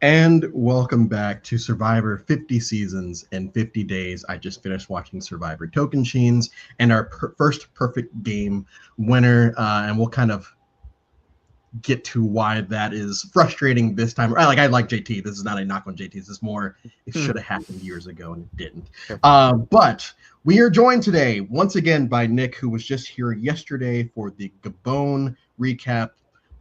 And welcome back to Survivor 50 Seasons and 50 Days. I just finished watching Survivor Tocantins and our first perfect game winner. And we'll kind of get to why that is frustrating this time. I like JT. This is not a knock on JT. This is more, it should have happened years ago and it didn't. But we are joined today once again by Nick, who was just here yesterday for the Gabon recap.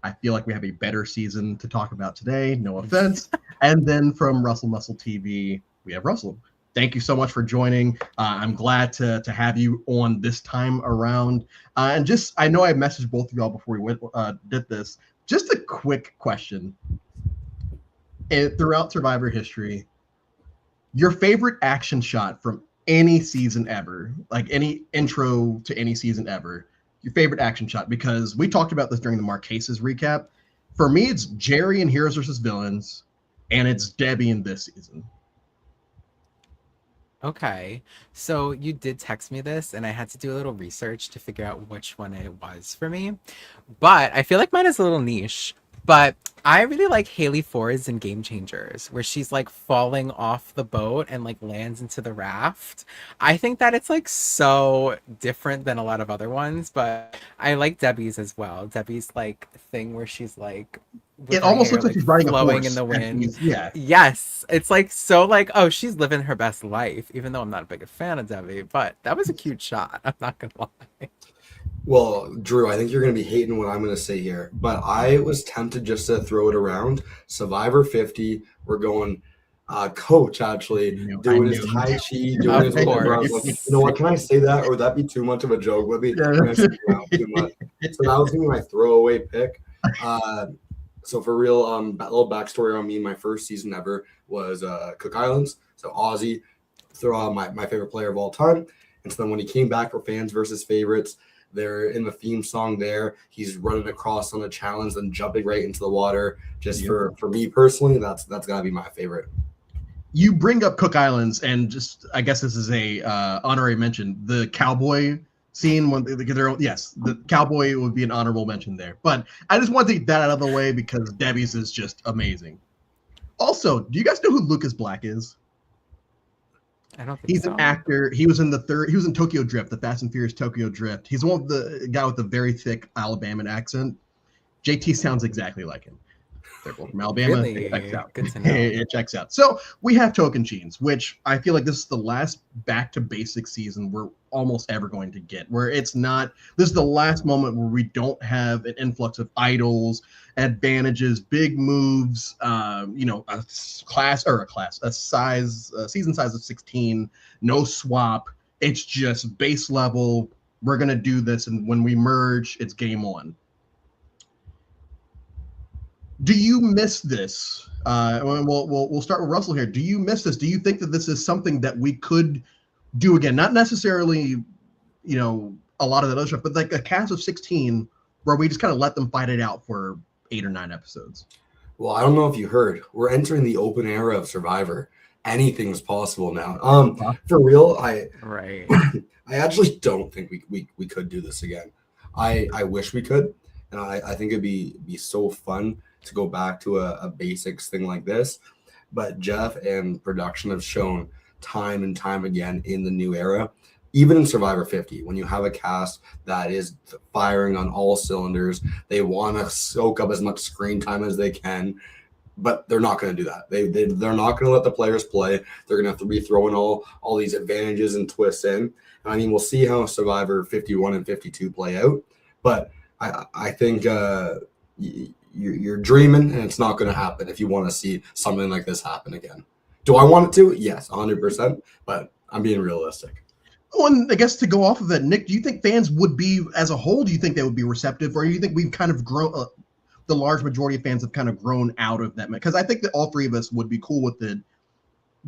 I feel like we have a better season to talk about today. No offense. And then from Russell Muscle TV, we have Russell. Thank you so much for joining. I'm glad to have you on this time around. And just, I know I messaged both of y'all before we did this. Just a quick question. Throughout Survivor history, your favorite action shot from any season ever, like any intro to any season ever, your favorite action shot, because we talked about this during the Marquesas recap. For me, it's Jerry in Heroes vs. Villains, and it's Debbie in this season. Okay, so you did text me this, and I had to do a little research to figure out which one it was for me. But I feel like mine is a little niche. But I really like Haley Ford's in Game Changers, where she's like falling off the boat and like lands into the raft. I think that it's like so different than a lot of other ones, but I like Debbie's as well. Debbie's like thing where she's like with It her almost hair looks like like she's riding a flowing horse. in the wind. Yeah. Yes, it's like so like, oh, she's living her best life, even though I'm not a big fan of Debbie, but that was a cute shot. I'm not gonna lie. Well, Drew, I think you're going to be hating what I'm going to say here, but I was tempted just to throw it around. Survivor 50, we're going coach actually doing his Tai Chi, doing his whatever. I was like, you know what, can I say that? Or would that be too much of a joke? Would be too much? So that was going to be my throwaway pick. So for real, a little backstory on me, my first season ever was Cook Islands. So Aussie, throw my favorite player of all time. And so then when he came back for fans versus favorites, they're in the theme song there. He's running across on a challenge and jumping right into the water. Just for me personally, that's gotta be my favorite. You bring up Cook Islands, and just I guess this is a honorary mention. The cowboy scene when the cowboy would be an honorable mention there. But I just want to get that out of the way because Debbie's is just amazing. Also, do you guys know who Lucas Black is? I don't think He's so. an actor. He was in Tokyo Drift, the Fast and Furious Tokyo Drift. He's one of the guy with the very thick Alabama accent. JT sounds exactly like him. They're both from Alabama. Really? It checks out. Good to know. It checks out. So we have Tocantins, which I feel like this is the last back to basic season we're almost ever going to get. Where it's not. This is the last moment where we don't have an influx of idols, advantages, big moves. A season size of 16. No swap. It's just base level. We're gonna do this, and when we merge, it's game on. Do you miss this? We'll start with Russell here. Do you miss this? Do you think that this is something that we could do again? Not necessarily, a lot of that other stuff, but like a cast of 16 where we just kind of let them fight it out for 8 or 9 episodes. Well, I don't know if you heard. We're entering the open era of Survivor. Anything's possible now. For real, I actually don't think we could do this again. I wish we could, and I think it'd be so fun to go back to a basics thing like this. But Jeff and production have shown time and time again in the new era, even in Survivor 50, when you have a cast that is firing on all cylinders, they want to soak up as much screen time as they can, but they're not going to do that. They're not going to let the players play. They're going to have to be throwing all these advantages and twists in. And I mean, we'll see how Survivor 51 and 52 play out, but I think you're dreaming, and it's not going to happen if you want to see something like this happen again. Do I want it to? Yes, 100%, but I'm being realistic. Oh, and I guess to go off of that, Nick, do you think fans would be, as a whole, do you think they would be receptive, or do you think we've kind of grown, the large majority of fans have kind of grown out of that? Because I think that all three of us would be cool with it.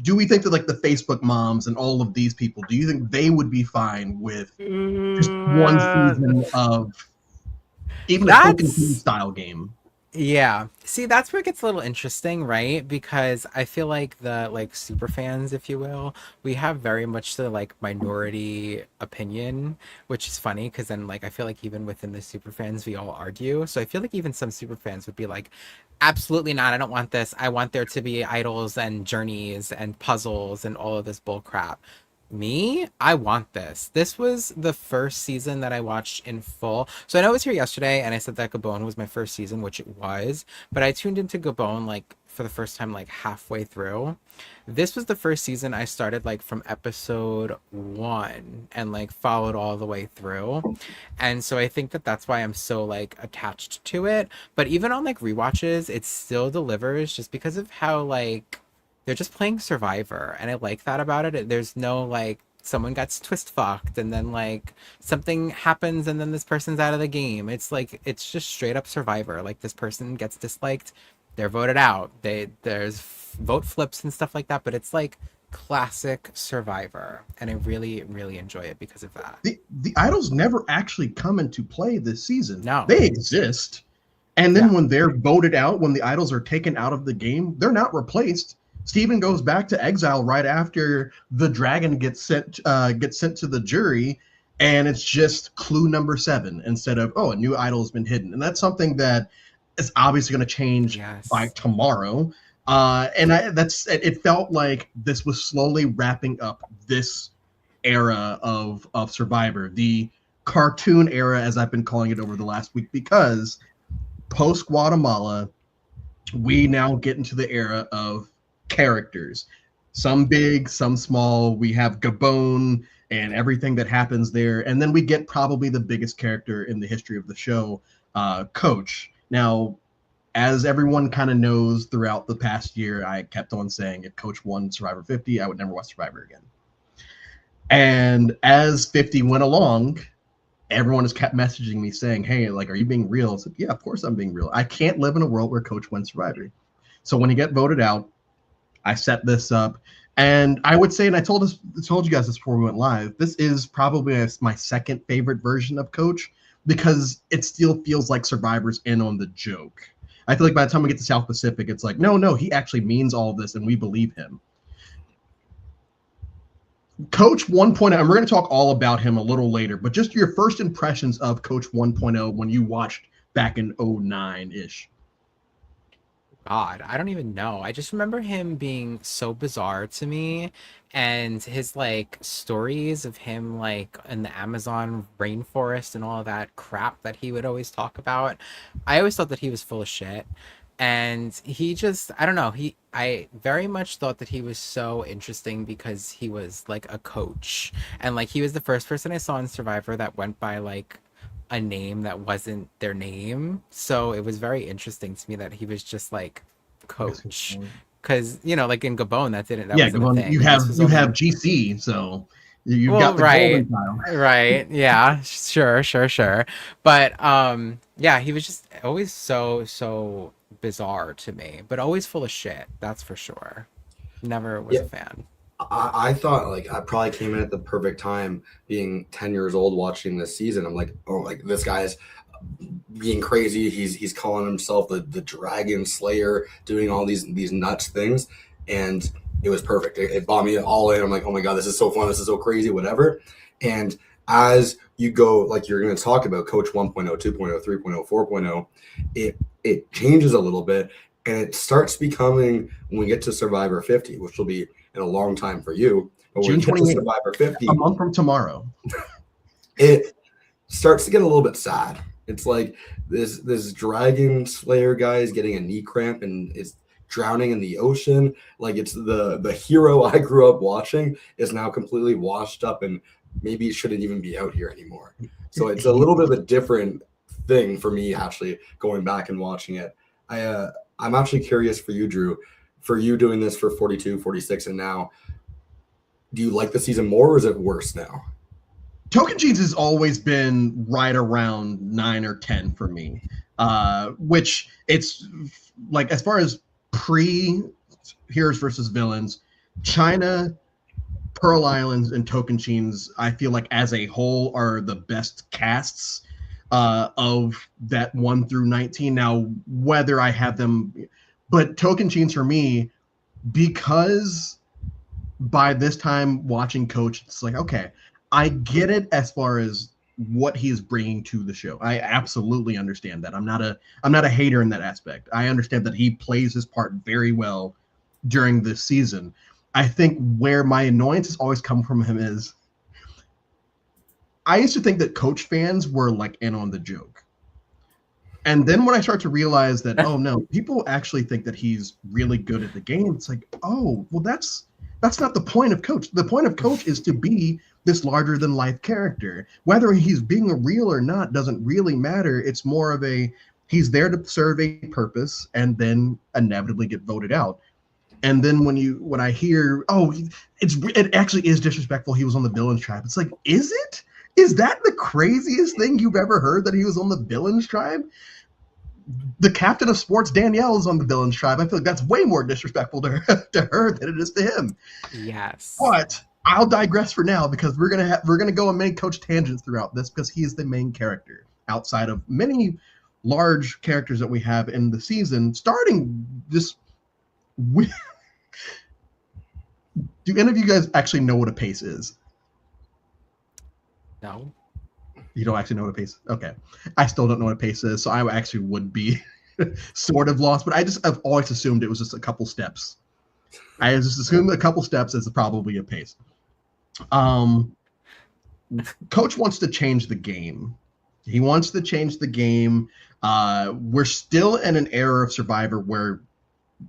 Do we think that like the Facebook moms and all of these people, do you think they would be fine with just one season of even a Tocantins style game? Yeah. See, that's where it gets a little interesting, right? Because I feel like the like super fans, if you will, we have very much the like minority opinion, which is funny because then like I feel like even within the super fans we all argue. So I feel like even some super fans would be like, absolutely not, I don't want this. I want there to be idols and journeys and puzzles and all of this bull crap. Me, I want this. This was the first season that I watched in full. So I know I was here yesterday and I said that Gabon was my first season, which it was, but I tuned into Gabon like for the first time like halfway through. This was the first season I started like from episode 1 and like followed all the way through. And so I think that that's why I'm so like attached to it. But even on like rewatches, it still delivers just because of how like they're just playing Survivor, and I like that about it. There's no like someone gets twist fucked and then like something happens and then this person's out of the game. It's like it's just straight up Survivor. Like this person gets disliked, they're voted out. There's vote flips and stuff like that, but it's like classic Survivor, and I really really enjoy it because of that. The idols never actually come into play this season. No. They exist. And then Yeah. when they're voted out, when the idols are taken out of the game, they're not replaced. Steven goes back to exile right after the dragon gets sent to the jury, and it's just clue number 7 instead of a new idol has been hidden, and that's something that is obviously going to change by Yes. tomorrow. It felt like this was slowly wrapping up this era of Survivor, the cartoon era, as I've been calling it over the last week, because post Guatemala, we now get into the era of characters, some big, some small. We have Gabon and everything that happens there, and then we get probably the biggest character in the history of the show, Coach. Now, as everyone kind of knows, throughout the past year, I kept on saying if Coach won Survivor 50, I would never watch Survivor again. And as 50 went along, everyone has kept messaging me saying, hey, like, are you being real? I said, yeah, of course I'm being real. I can't live in a world where Coach wins Survivor. So when he get voted out, I set this up. And I would say, and I told you guys this before we went live, this is probably my second favorite version of Coach because it still feels like Survivor's in on the joke. I feel like by the time we get to South Pacific, it's like, no, he actually means all of this and we believe him. Coach 1.0, and we're going to talk all about him a little later, but just your first impressions of Coach 1.0 when you watched back in 09-ish. God, I don't even know. I just remember him being so bizarre to me, and his like stories of him like in the Amazon rainforest and all that crap that he would always talk about. I always thought that he was full of shit. And he just, I don't know, I very much thought that he was so interesting because he was like a coach. And like he was the first person I saw in Survivor that went by like a name that wasn't their name. So it was very interesting to me that he was just like coach. Because like in Gabon, that wasn't a thing. You have GC, so you've got the right, golden title. right, yeah, sure. But yeah, he was just always so bizarre to me, but always full of shit. That's for sure. Never was a fan. I thought like I probably came in at the perfect time, being 10 years old watching this season. I'm like, oh, like this guy's being crazy. He's calling himself the Dragon Slayer, doing all these nuts things, and it was perfect. It brought me all in. I'm like, oh my god, this is so fun. This is so crazy. Whatever. And as you go, like you're going to talk about Coach 1.0, 2.0, 3.0, 4.0, it changes a little bit, and it starts becoming when we get to Survivor 50, which will be in a long time for you. But June 28th, Survivor 50, a month from tomorrow, it starts to get a little bit sad. It's like this Dragon Slayer guy is getting a knee cramp and is drowning in the ocean. Like it's the hero I grew up watching is now completely washed up and maybe it shouldn't even be out here anymore. So it's a little bit of a different thing for me actually going back and watching it. I'm actually curious for you, Drew, for you doing this for 42, 46, and now, do you like the season more or is it worse now? Tocantins has always been right around 9 or 10 for me, which it's like as far as pre-heroes versus villains, China, Pearl Islands, and Tocantins, I feel like as a whole are the best casts. of that 1 through 19. Now, whether I have them, but Tocantins for me, because by this time watching Coach, it's like, okay, I get it as far as what he is bringing to the show. I absolutely understand that. I'm not a hater in that aspect. I understand that he plays his part very well during this season. I think where my annoyance has always come from him is I used to think that Coach fans were like in on the joke. And then when I start to realize that, oh no, people actually think that he's really good at the game, it's like, oh, well, that's not the point of Coach. The point of Coach is to be this larger than life character. Whether he's being real or not doesn't really matter. It's more of he's there to serve a purpose and then inevitably get voted out. And then when I hear, oh, it actually is disrespectful, he was on the Villains Tribe. It's like, is it? Is that the craziest thing you've ever heard, that he was on the Villains Tribe? The captain of sports, Danielle, is on the Villains Tribe. I feel like that's way more disrespectful to her than it is to him. Yes. But I'll digress for now, because we're gonna go on many Coach tangents throughout this, because he is the main character outside of many large characters that we have in the season. Starting this, do any of you guys actually know what a pace is? No. You don't actually know what a pace is? Okay. I still don't know what a pace is, so I actually would be sort of lost, but I've always assumed it was just a couple steps. I just assumed a couple steps is probably a pace. Coach wants to change the game. He wants to change the game. We're still in an era of Survivor where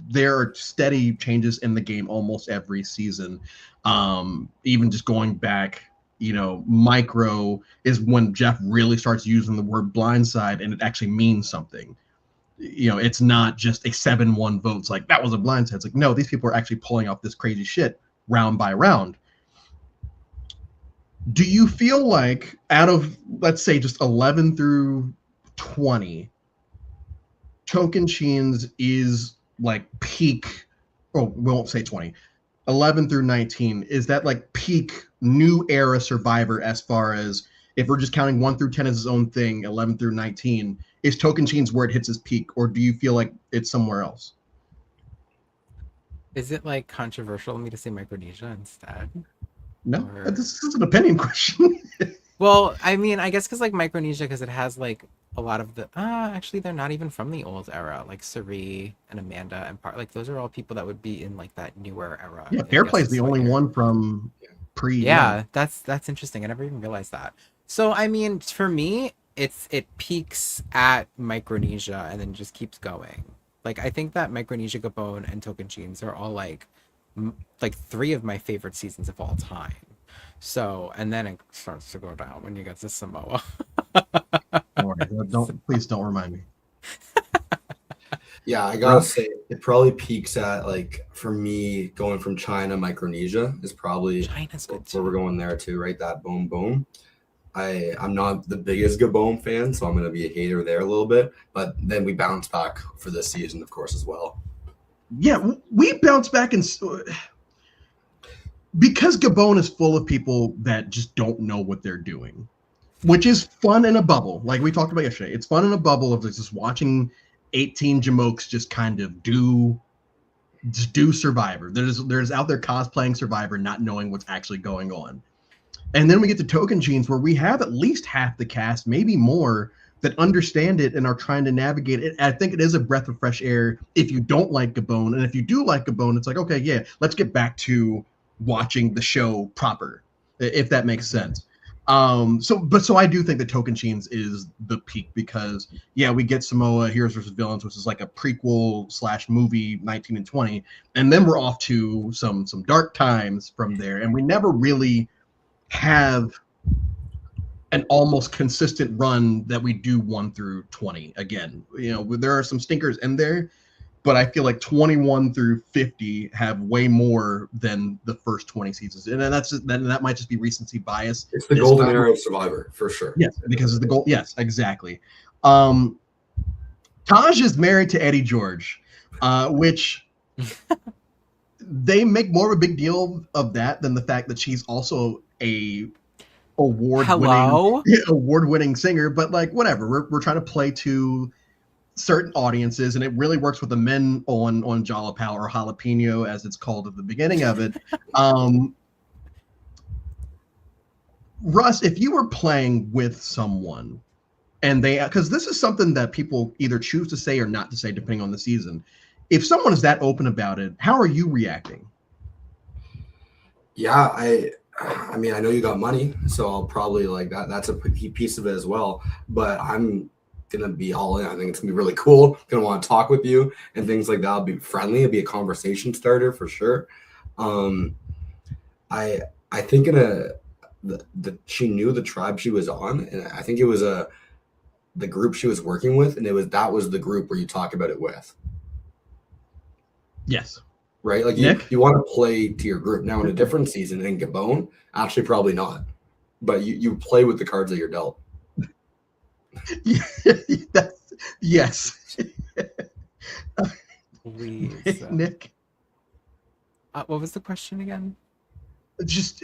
there are steady changes in the game almost every season. Even just going back, micro is when Jeff really starts using the word blindside, and it actually means something. It's not just a 7-1 vote. It's like, that was a blindside. It's like, no, these people are actually pulling off this crazy shit round by round. Do you feel like out of, let's say, just 11 through 20, Tocantins is like peak, we won't say 20, 11 through 19, is that like peak new era Survivor, as far as if we're just counting 1 through 10 as its own thing, 11 through 19, is Tocantins where it hits its peak, or do you feel like it's somewhere else? Is it like controversial of me to say Micronesia instead? No, this is an opinion question. Well, I mean, I guess because like Micronesia, because it has like a lot of the actually they're not even from the old era, like Sari and Amanda and like those are all people that would be in like that newer era. Yeah, Fairplay's the only one from pre. Yeah, that's interesting. I never even realized that. So I mean, for me, it peaks at Micronesia and then just keeps going. Like I think that Micronesia, Gabon, and Tocantins are all like 3 of my favorite seasons of all time. So, and then it starts to go down when you get to Samoa. Please don't remind me. Yeah, I gotta say, it probably peaks at, like, for me, going from China, Micronesia is probably China's good too. Where we're going there too, right? That boom boom. I'm not the biggest Gabon fan, so I'm gonna be a hater there a little bit. But then we bounce back for this season, of course, as well. Yeah, we bounce back, and because Gabon is full of people that just don't know what they're doing, which is fun in a bubble. Like we talked about yesterday, it's fun in a bubble of just watching 18 Jamokes just kind of do Survivor. There's out there cosplaying Survivor, not knowing what's actually going on. And then we get to Tocantins, where we have at least half the cast, maybe more, that understand it and are trying to navigate it. I think it is a breath of fresh air if you don't like Gabon. And if you do like Gabon, it's like, okay, yeah, let's get back to watching the show proper, if that makes sense. So I do think that Tocantins is the peak, because we get Samoa Heroes vs. Villains, which is like a prequel / movie 19 and 20, and then we're off to some dark times from there, and we never really have an almost consistent run that we do 1 through 20. Again, there are some stinkers in there, but I feel like 21 through 50 have way more than the first 20 seasons. And that might just be recency bias. It's the golden era of Survivor, for sure. Yes, because it's the gold. Yes, exactly. Taj is married to Eddie George, which they make more of a big deal of that than the fact that she's also a award-winning Hello? award-winning singer, but like whatever. We're trying to play to certain audiences, and it really works with the men on Jalapao or jalapeno, as it's called at the beginning of it. Russ, if you were playing with someone and they, because this is something that people either choose to say or not to say depending on the season, if someone is that open about it, how are you reacting? Yeah, I mean, I know you got money, so I'll probably like that. That's a piece of it as well. But I'm gonna be all in. I think it's gonna be really cool. Gonna want to talk with you and things like that. I'll be friendly. It'll be a conversation starter for sure. Um, I think she knew the tribe she was on, and I think it was the group she was working with, and that was the group where you talk about it with. Yes. Right? Like you want to play to your group. Now in a different season in Gabon, actually probably not. But you play with the cards that you're dealt. Yes. Please. Nick. What was the question again? Just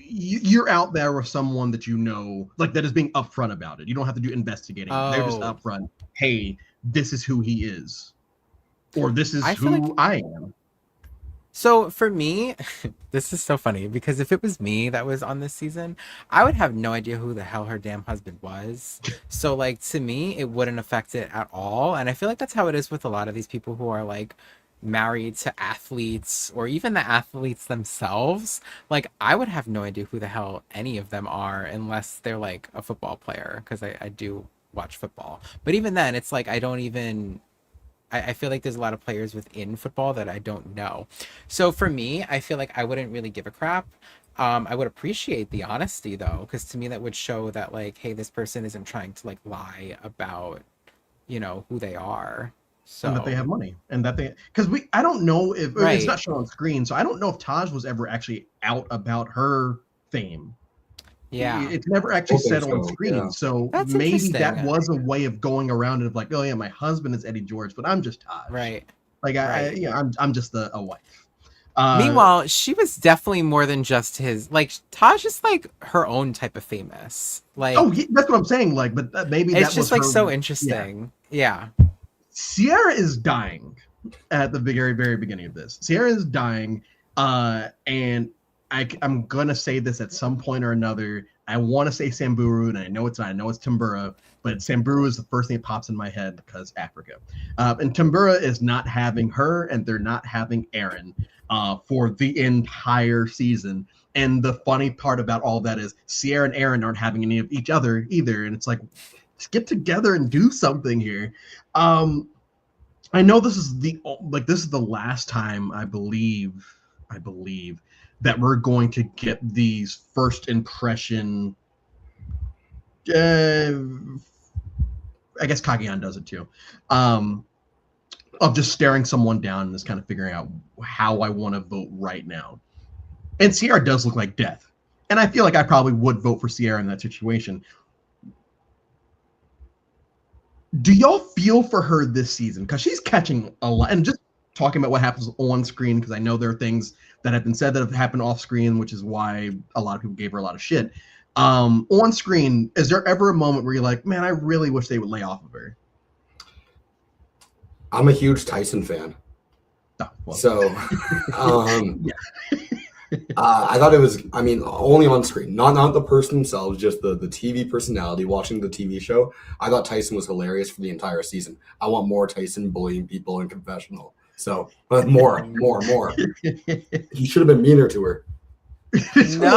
you're out there with someone that you know, like that is being upfront about it. You don't have to do investigating. They're just upfront. Hey, this is who he is, or this is who I am. So for me, this is so funny because if it was me that was on this season, I would have no idea who the hell her damn husband was. So like to me, it wouldn't affect it at all. And I feel like that's how it is with a lot of these people who are like married to athletes or even the athletes themselves. Like I would have no idea who the hell any of them are unless they're like a football player because I do watch football. But even then, it's like I don't even I feel like there's a lot of players within football that I don't know. So for me, I feel like I wouldn't really give a crap. I would appreciate the honesty though, because to me that would show that like, hey, this person isn't trying to like lie about, who they are. So And that they have money, and that because I don't know if it's not shown on screen, so I don't know if Taj was ever actually out about her fame. Yeah, it's never actually said on screen. Yeah. So that's maybe that was a way of going around it of like, oh yeah, my husband is Eddie George, but I'm just Taj. Right. Like I'm just a wife. Meanwhile, she was definitely more than just his. Like Taj is like her own type of famous. Like that's what I'm saying. Like, but maybe it's just like so interesting. Yeah. Sierra is dying at the very, very beginning of this. Sierra is dying, and I'm gonna say this at some point or another. I want to say Samburu, and I know it's not. I know it's Tambura, but Samburu is the first thing that pops in my head because Africa. And Tambura is not having her, and they're not having Aaron for the entire season. And the funny part about all that is Sierra and Aaron aren't having any of each other either. And it's like, let's get together and do something here. I know this is the last time I believe that we're going to get these first impression. I guess Kagehan does it too. Of just staring someone down and just kind of figuring out how I want to vote right now. And Sierra does look like death. And I feel like I probably would vote for Sierra in that situation. Do y'all feel for her this season? Because she's catching a lot. And just talking about what happens on screen, because I know there are things that have been said that have happened off screen, which is why a lot of people gave her a lot of shit. On screen, is there ever a moment where you're like, man, I really wish they would lay off of her? I'm a huge Tyson fan. Oh, well. So I thought it was, only on screen, not the person themselves, just the TV personality watching the TV show. I thought Tyson was hilarious for the entire season. I want more Tyson bullying people in confessional. So, but more. He should have been meaner to her. No.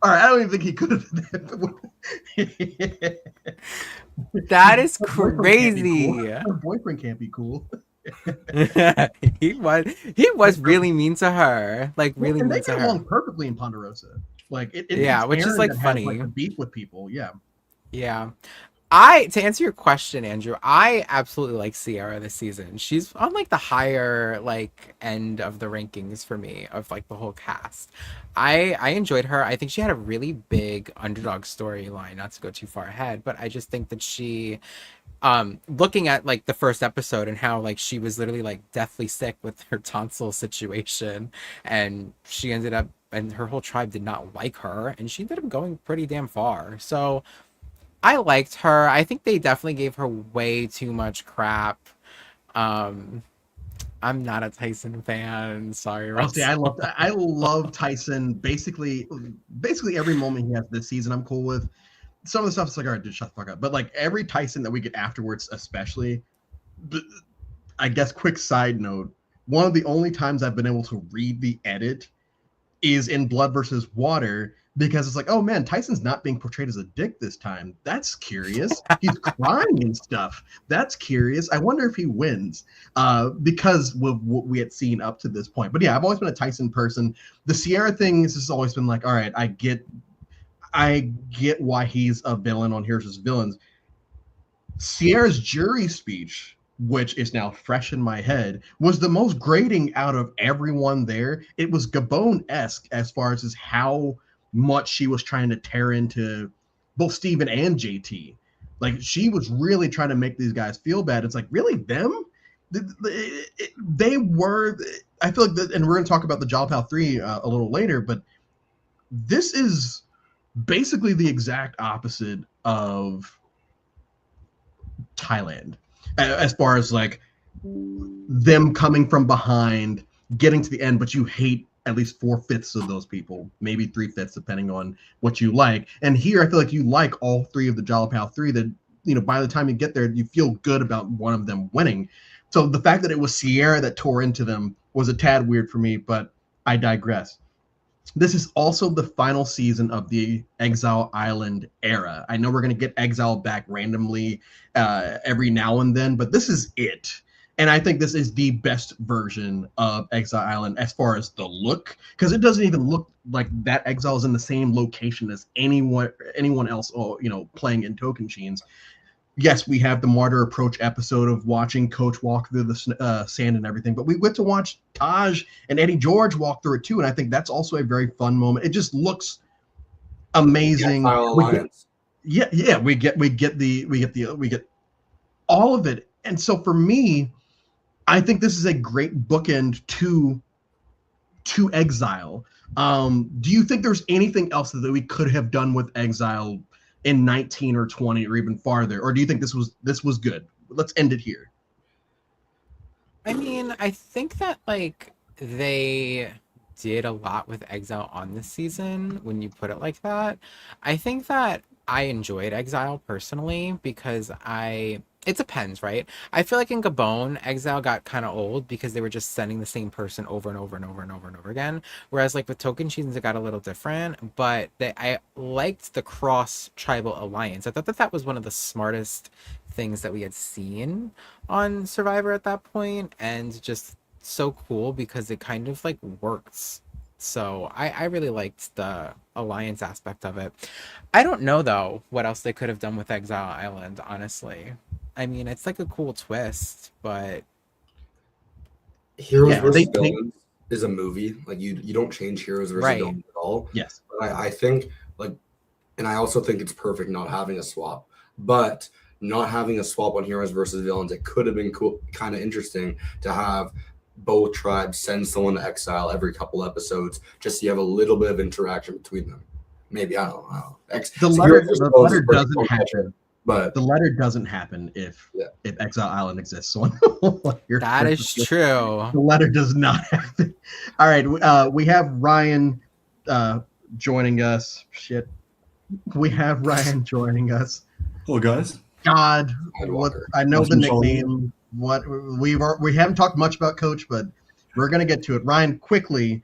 All right, I don't even think he could have. That is crazy. Her boyfriend can't be cool. he was really mean to her, like really mean to her. They get along perfectly in Ponderosa, like which Aaron is like funny. Has, like, a beef with people, yeah. To answer your question, Andrew, I absolutely like Sierra this season. She's on like the higher like end of the rankings for me of like the whole cast. I enjoyed her. I think she had a really big underdog storyline, not to go too far ahead, but I just think that she looking at like the first episode and how like she was literally like deathly sick with her tonsil situation, and she ended up and her whole tribe did not like her, and she ended up going pretty damn far. So I liked her. I think they definitely gave her way too much crap. Um, I'm not a Tyson fan. Sorry, Oh, see, Russ. I love Tyson. Basically every moment he has this season, I'm cool with. Some of the stuff is like, all right, just shut the fuck up. But like every Tyson that we get afterwards, especially, I guess, quick side note, one of the only times I've been able to read the edit is in Blood versus Water, because it's like, oh man, Tyson's not being portrayed as a dick this time. That's curious. He's crying and stuff. That's curious. I wonder if he wins, because of what we had seen up to this point. But yeah, I've always been a Tyson person. The Sierra thing has always been like, all right, I get why he's a villain on Heroes vs. Villains. Sierra's jury speech, which is now fresh in my head, was the most grating out of everyone there. It was Gabon-esque as far as how much she was trying to tear into both Steven and JT. Like, she was really trying to make these guys feel bad. It's like, really, them? They were, I feel like, and we're going to talk about the Jalpal 3 a little later, but this is basically the exact opposite of Thailand, as far as like them coming from behind, getting to the end, but you hate at least 4/5 of those people, maybe 3/5, depending on what you like. And here, I feel like you like all three of the Jalapal 3. That, you know, by the time you get there, you feel good about one of them winning. So the fact that it was Sierra that tore into them was a tad weird for me, but I digress. This is also the final season of the Exile Island era. I know we're going to get Exile back randomly every now and then, but this is it. And I think this is the best version of Exile Island as far as the look, because it doesn't even look like that Exile is in the same location as anyone else, you know, playing in Tocantins. Yes, we have the Martyr Approach episode of watching Coach walk through the sand and everything, but we get to watch Taj and Eddie George walk through it too, and I think that's also a very fun moment. It just looks amazing. We get all of it, and so for me, I think this is a great bookend to Exile. Do you think there's anything else that we could have done with Exile in 19 or 20 or even farther, or do you think this was good? Let's end it here. I mean, I think that like they did a lot with Exile on this season when you put it like that. I think that I enjoyed Exile personally because it depends, right? I feel like in Gabon, Exile got kind of old because they were just sending the same person over and over and over and over and over again. Whereas like with Tocantins, it got a little different, but I liked the cross-tribal alliance. I thought that was one of the smartest things that we had seen on Survivor at that point, and just so cool because it kind of like works. So I really liked the alliance aspect of it. I don't know though what else they could have done with Exile Island, honestly. I mean, it's like a cool twist, but Heroes vs. Villains is a movie. Like you don't change Heroes versus Villains at all. Yes, but I think like, and I also think it's perfect not having a swap. But not having a swap on Heroes versus Villains, it could have been cool, kind of interesting to have both tribes send someone to exile every couple episodes, just so you have a little bit of interaction between them. Maybe I don't know. The letter doesn't happen. But the letter doesn't happen if Exile Island exists. So that is true. The letter does not happen. All right, we have Ryan joining us. Shit, we have Ryan joining us. Hello, guys. God, I know the nickname. We haven't talked much about Coach, but we're gonna get to it. Ryan, quickly,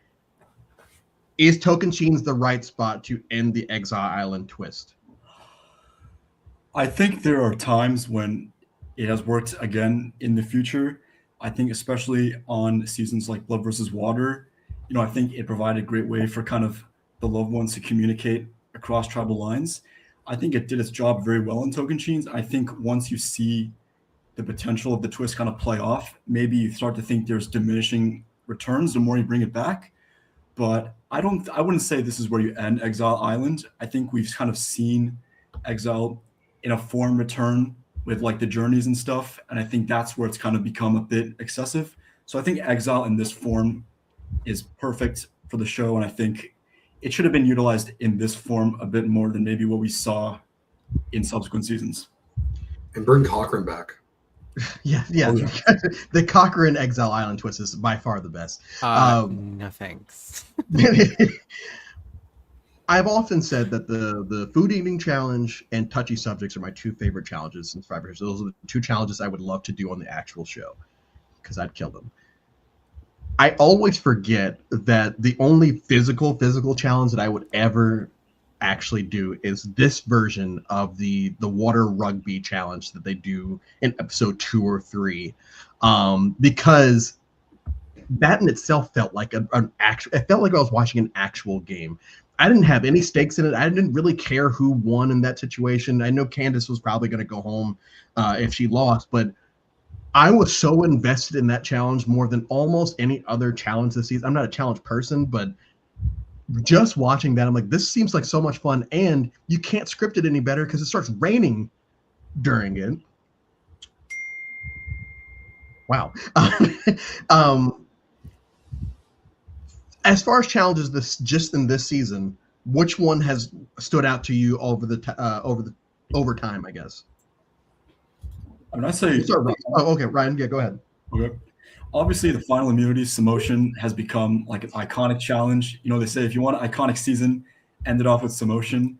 is Tocantins the right spot to end the Exile Island twist? I think there are times when it has worked again in the future. I think especially on seasons like Blood versus Water, you know, I think it provided a great way for kind of the loved ones to communicate across tribal lines. I think it did its job very well in Tocantins. I think once you see the potential of the twist kind of play off, maybe you start to think there's diminishing returns the more you bring it back. But I wouldn't say this is where you end Exile Island. I think we've kind of seen Exile in a form return with like the journeys and stuff. And I think that's where it's kind of become a bit excessive. So I think Exile in this form is perfect for the show. And I think it should have been utilized in this form a bit more than maybe what we saw in subsequent seasons. And bring Cochrane back. Yeah. Oh, yeah. The Cochrane Exile Island twist is by far the best. No thanks. I've often said that the food eating challenge and touchy subjects are my two favorite challenges in Survivor. So those are the two challenges I would love to do on the actual show because I'd kill them. I always forget that the only physical challenge that I would ever actually do is this version of the water rugby challenge that they do in episode 2 or 3, because that in itself felt like an actual. It felt like I was watching an actual game. I didn't have any stakes in it. I didn't really care who won in that situation. I know Candace was probably going to go home if she lost, but I was so invested in that challenge more than almost any other challenge this season. I'm not a challenge person, but just watching that, I'm like, this seems like so much fun, and you can't script it any better because it starts raining during it. Wow. As far as challenges just in this season, which one has stood out to you over time, I guess? I mean, I say. Oh, okay, Ryan. Yeah, go ahead. Okay. Obviously, the final immunity Samotion has become like an iconic challenge. They say if you want an iconic season, end it off with Samotion.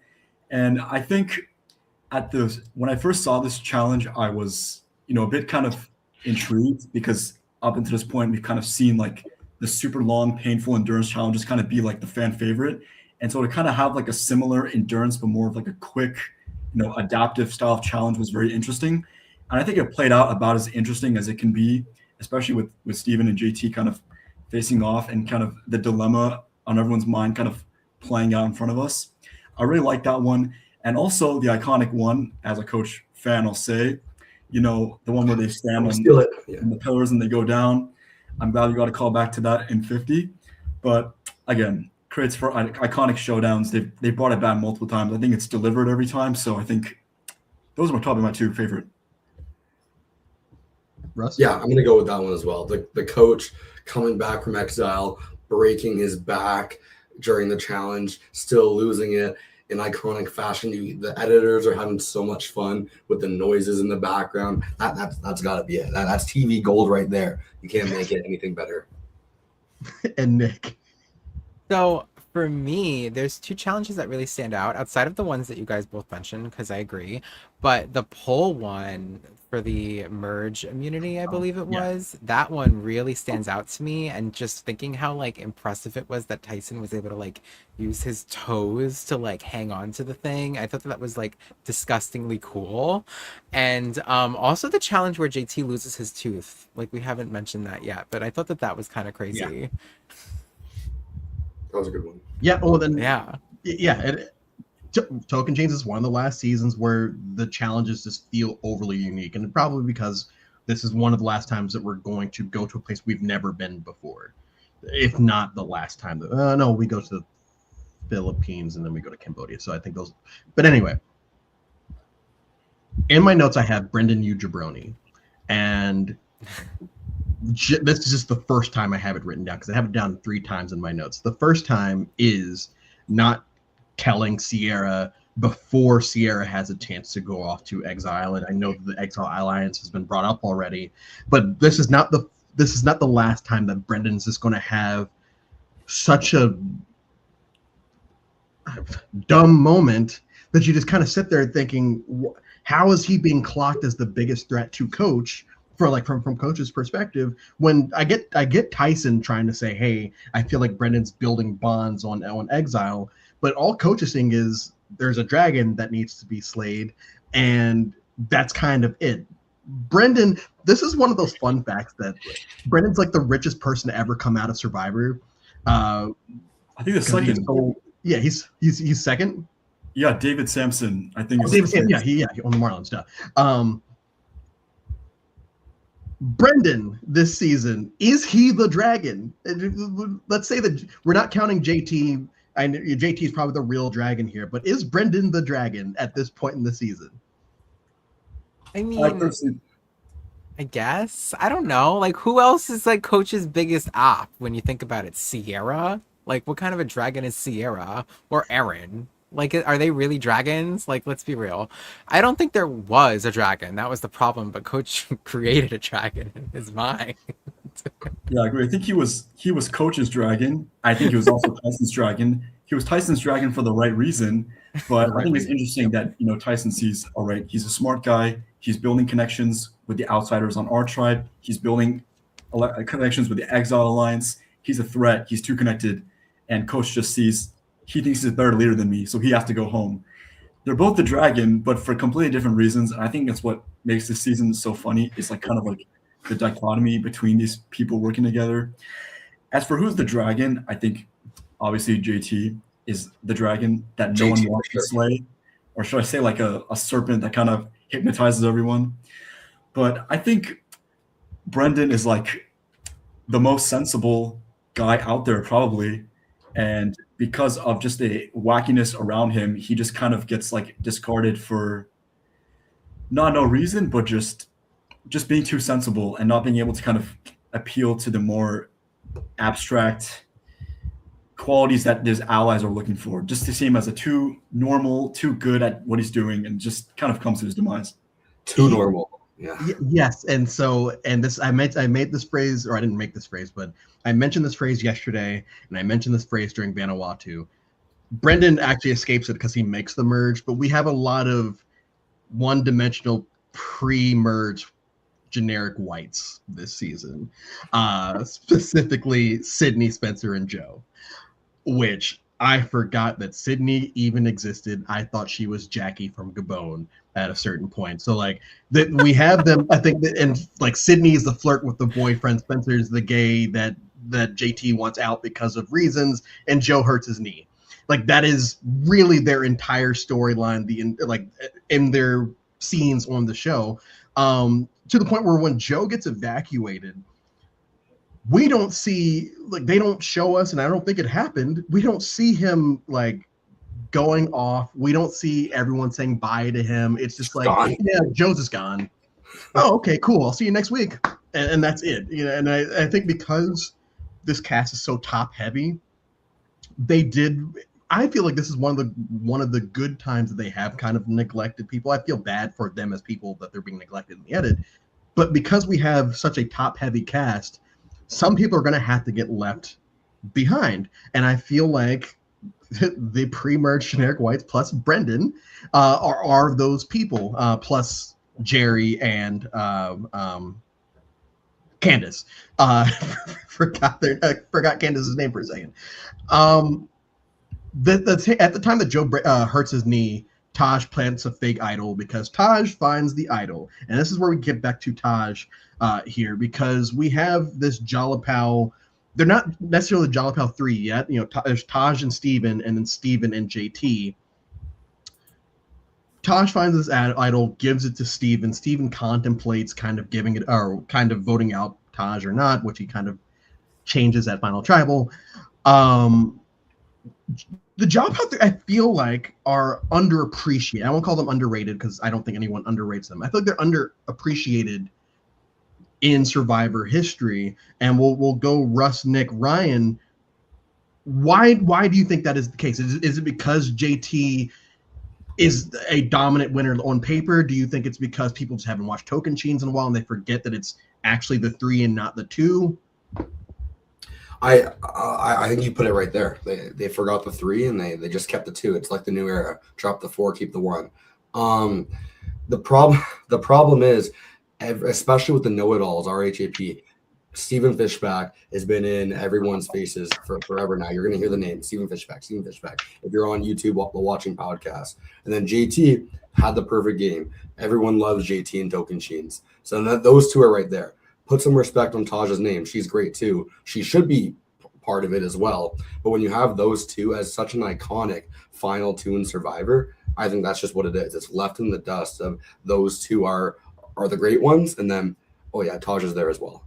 And I think when I first saw this challenge, I was, a bit kind of intrigued because up until this point, we've kind of seen like the super long, painful endurance challenges kind of be like the fan favorite. And so to kind of have like a similar endurance, but more of like a quick, adaptive style of challenge was very interesting. And I think it played out about as interesting as it can be, especially with Steven and JT kind of facing off and kind of the dilemma on everyone's mind kind of playing out in front of us. I really like that one. And also the iconic one, as a Coach fan, I'll say, the one where they stand on the pillars and they go down. I'm glad you got a call back to that in 50. But again, creates for iconic showdowns. They brought it back multiple times. I think it's delivered every time. So I think those are probably my two favorite. Russ? Yeah, I'm going to go with that one as well. The coach coming back from exile, breaking his back during the challenge, still losing it in iconic fashion. The editors are having so much fun with the noises in the background. That's got to be it. That's TV gold right there. You can't make it anything better. And Nick. So for me, there's two challenges that really stand out outside of the ones that you guys both mentioned, because I agree. But the pole one for the merge immunity, I believe it was, that one really stands out to me. And just thinking how like impressive it was that Tyson was able to like use his toes to like hang on to the thing. I thought that was like disgustingly cool. And also the challenge where JT loses his tooth. Like we haven't mentioned that yet, but I thought that was kind of crazy. Yeah. That was a good one. Yeah. Well, then. Yeah. Tocantins is one of the last seasons where the challenges just feel overly unique, and probably because this is one of the last times that we're going to go to a place we've never been before, if not the last time. No, we go to the Philippines and then we go to Cambodia. So I think those. But anyway, in my notes I have Brendan U. Jabroni, and this is just the first time I have it written down because I have it down 3 times in my notes. The first time is not telling Sierra before Sierra has a chance to go off to exile, and I know that the Exile Alliance has been brought up already, but this is not the last time that Brendan's just going to have such a dumb moment that you just kind of sit there thinking, how is he being clocked as the biggest threat to Coach? From Coach's perspective, when I get Tyson trying to say, hey, I feel like Brendan's building bonds on exile, but all Coach is saying is there's a dragon that needs to be slayed, and that's kind of it. Brendan, this is one of those fun facts that Brendan's like the richest person to ever come out of Survivor. I think the second. He's second. Yeah, David Sampson. I think. David Sampson. Yeah, he on the Marlins stuff. Brendan this season, is he the dragon? Let's say that we're not counting JT. I know JT is probably the real dragon here, but is Brendan the dragon at this point in the season? I mean, I guess. I don't know. Like, who else is like Coach's biggest op when you think about it? Sierra? Like, what kind of a dragon is Sierra or Aaron? Like, are they really dragons? Like, let's be real. I don't think there was a dragon. That was the problem, but Coach created a dragon in his mind. Yeah, I agree. I think he was Coach's dragon. I think he was also Tyson's dragon. He was Tyson's dragon for the right reason. For But the I right think it's reason. interesting that Tyson sees, all right, he's a smart guy. He's building connections with the outsiders on our tribe. He's building connections with the Exile Alliance. He's a threat. He's too connected. And Coach just sees he thinks he's a better leader than me, so he has to go home. They're both the dragon, but for completely different reasons. And I think that's what makes this season so funny. It's like kind of like the dichotomy between these people working together. As for who's the dragon, I think obviously JT is the dragon that no one JT for wants to sure. slay. Or should I say like a serpent that kind of hypnotizes everyone. But I think Brendan is like the most sensible guy out there probably. And because of just the wackiness around him, he just kind of gets like discarded for not no reason, but just being too sensible and not being able to kind of appeal to the more abstract qualities that his allies are looking for. Just to see him as a too normal, too good at what he's doing, and just kind of comes to his demise. Too normal. Yeah. Yes, and so this I made this phrase, or I didn't make this phrase, but I mentioned this phrase yesterday, and I mentioned this phrase during Vanuatu. Brendan actually escapes it because he makes the merge, but we have a lot of one-dimensional pre-merge generic whites this season, specifically Sydney, Spencer, and Joe, which I forgot that Sydney even existed. I thought she was Jackie from Gabon at a certain point. So like that we have them, I think, and like Sydney is the flirt with the boyfriend, Spencer's the gay that JT wants out because of reasons, and Joe hurts his knee. Like that is really their entire storyline, in their scenes on the show. To the point where when Joe gets evacuated, we don't see, like, they don't show us, and I don't think it happened. We don't see him like going off. We don't see everyone saying bye to him. It's just like, Gone. yeah, Joe's is gone. Oh, okay, cool. I'll see you next week. And that's it. And I think because this cast is so top heavy, I feel like this is one of the good times that they have kind of neglected people. I feel bad for them as people that they're being neglected in the edit. But because we have such a top heavy cast, some people are going to have to get left behind. And I feel like the pre-merge generic whites plus Brendan are those people, plus Jerry and Candace. Forgot Candace's name for a second. At the time that Joe hurts his knee, Taj plants a fake idol because Taj finds the idol. And this is where we get back to Taj here, because we have this Jalapao. They're not necessarily Jalapao 3 yet. There's Taj and Steven, and then Steven and JT. Taj finds this idol, gives it to Steven. Steven contemplates kind of giving it, or kind of voting out Taj or not, which he kind of changes at Final Tribal. The Jalapao, I feel like, are underappreciated. I won't call them underrated because I don't think anyone underrates them. I feel like they're underappreciated in Survivor history. And we'll go Russ, Nick, Ryan. Why do you think that is the case? Is it because JT is a dominant winner on paper? Do you think it's because people just haven't watched Tocantins in a while and they forget that it's actually the 3 and not the 2? I think you put it right there. They forgot the 3 and they just kept the 2. It's like the new era. Drop the 4, keep the 1. The problem is, especially with the know-it-alls, RHAP, Stephen Fishback has been in everyone's faces for forever now. You're going to hear the name Stephen Fishback. If you're on YouTube watching podcasts, and then JT had the perfect game. Everyone loves JT and Tocantins. So those 2 are right there. Put some respect on Taj's name. She's great too. She should be part of it as well. But when you have those 2 as such an iconic final 2 in Survivor, I think that's just what it is. It's left in the dust of those 2 are the great ones. And then, oh yeah, Taj is there as well.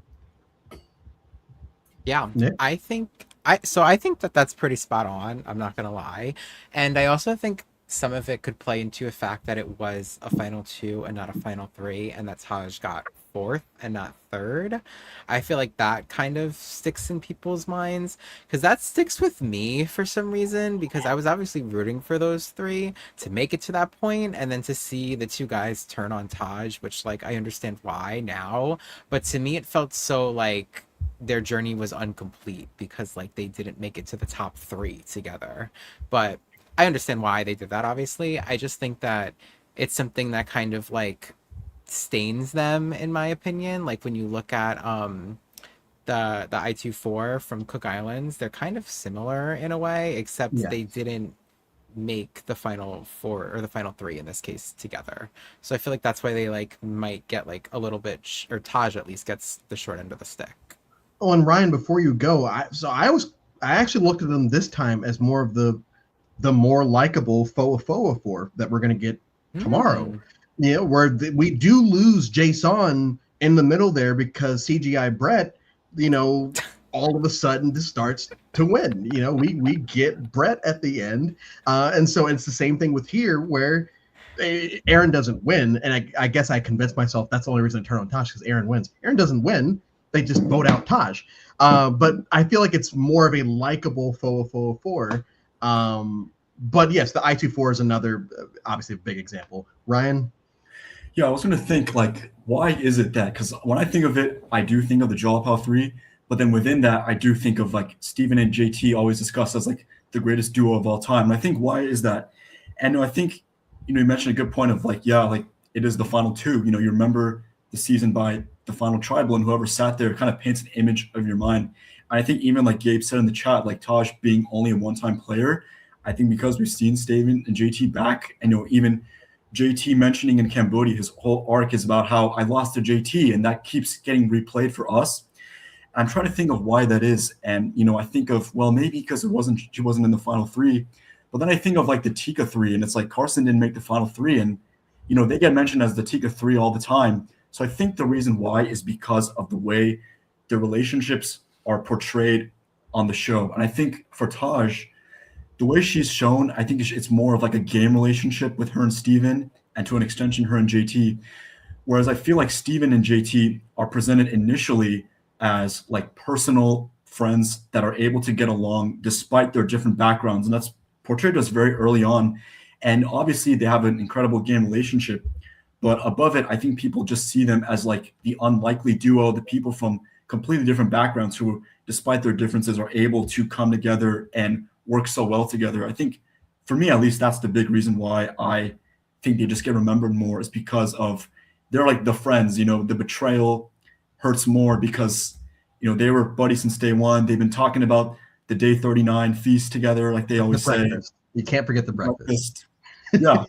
Yeah, Nick? I think that that's pretty spot on. I'm not gonna lie, and I also think some of it could play into a fact that it was a final 2 and not a final 3, and that Taj got fourth and not third. I feel like that kind of sticks in people's minds because that sticks with me for some reason because I was obviously rooting for those three to make it to that point and then to see the two guys turn on Taj, which like I understand why now, but to me it felt so like their journey was incomplete because like they didn't make it to the top three together. But I understand why they did that, obviously. I just think that it's something that kind of like stains them, in my opinion. Like when you look at the I-24 from Cook Islands, they're kind of similar in a way, except they didn't make the final four or the final three in this case together. So I feel like that's why they like might get like a little bit or Taj at least gets the short end of the stick. Oh, and Ryan, before you go, I actually looked at them this time as more of the more likable four that we're going to get tomorrow. Yeah, where we do lose Jason in the middle there because CGI Brett, all of a sudden just starts to win. We get Brett at the end. And so it's the same thing with here where Aaron doesn't win. And I guess I convinced myself that's the only reason to turn on Taj because Aaron wins. Aaron doesn't win. They just vote out Taj. But I feel like it's more of a likable four. But yes, the I-24 is another, obviously, a big example. Ryan? Yeah, I was going to think, like, why is it that? Because when I think of it, I do think of the Jalapao 3, but then within that, I do think of, like, Steven and JT always discussed as, like, the greatest duo of all time. And I think, why is that? And I think, you mentioned a good point of, like, yeah, like, it is the final two. You remember the season by the final tribal, and whoever sat there kind of paints an image of your mind. And I think even, like Gabe said in the chat, like, Taj being only a one-time player, I think because we've seen Steven and JT back, and even JT mentioning in Cambodia, his whole arc is about how I lost to JT, and that keeps getting replayed for us. I'm trying to think of why that is, and I think of, well, maybe because she wasn't in the final three, but then I think of like the Tika 3, and it's like Carson didn't make the final three, and they get mentioned as the Tika 3 all the time. So I think the reason why is because of the way the relationships are portrayed on the show, and I think for Taj, the way she's shown, I think it's more of like a game relationship with her and Steven, and to an extension, her and JT. Whereas I feel like Steven and JT are presented initially as like personal friends that are able to get along despite their different backgrounds. And that's portrayed to us very early on. And obviously they have an incredible game relationship. But above it, I think people just see them as like the unlikely duo, the people from completely different backgrounds who, despite their differences, are able to come together and work so well together. I think, for me at least, that's the big reason why I think they just get remembered more, is because of they're like the friends. The betrayal hurts more because they were buddies since day one. They've been talking about the day 39 feast together, like they always say. You can't forget the breakfast. Yeah.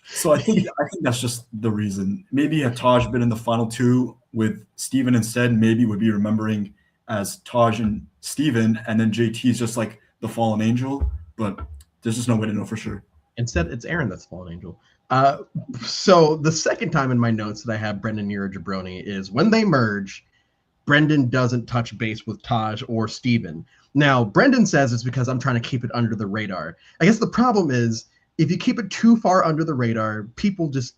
So I think that's just the reason. Maybe had Taj been in the final two with Steven instead, maybe would be remembering as Taj and Steven, and then JT is just like the fallen angel, but there's just no way to know for sure. Instead, it's Aaron that's the fallen angel. So the second time in my notes that I have Brendan Nero Jabroni is when they merge, Brendan doesn't touch base with Taj or Steven. Now, Brendan says it's because I'm trying to keep it under the radar. I guess the problem is if you keep it too far under the radar, people just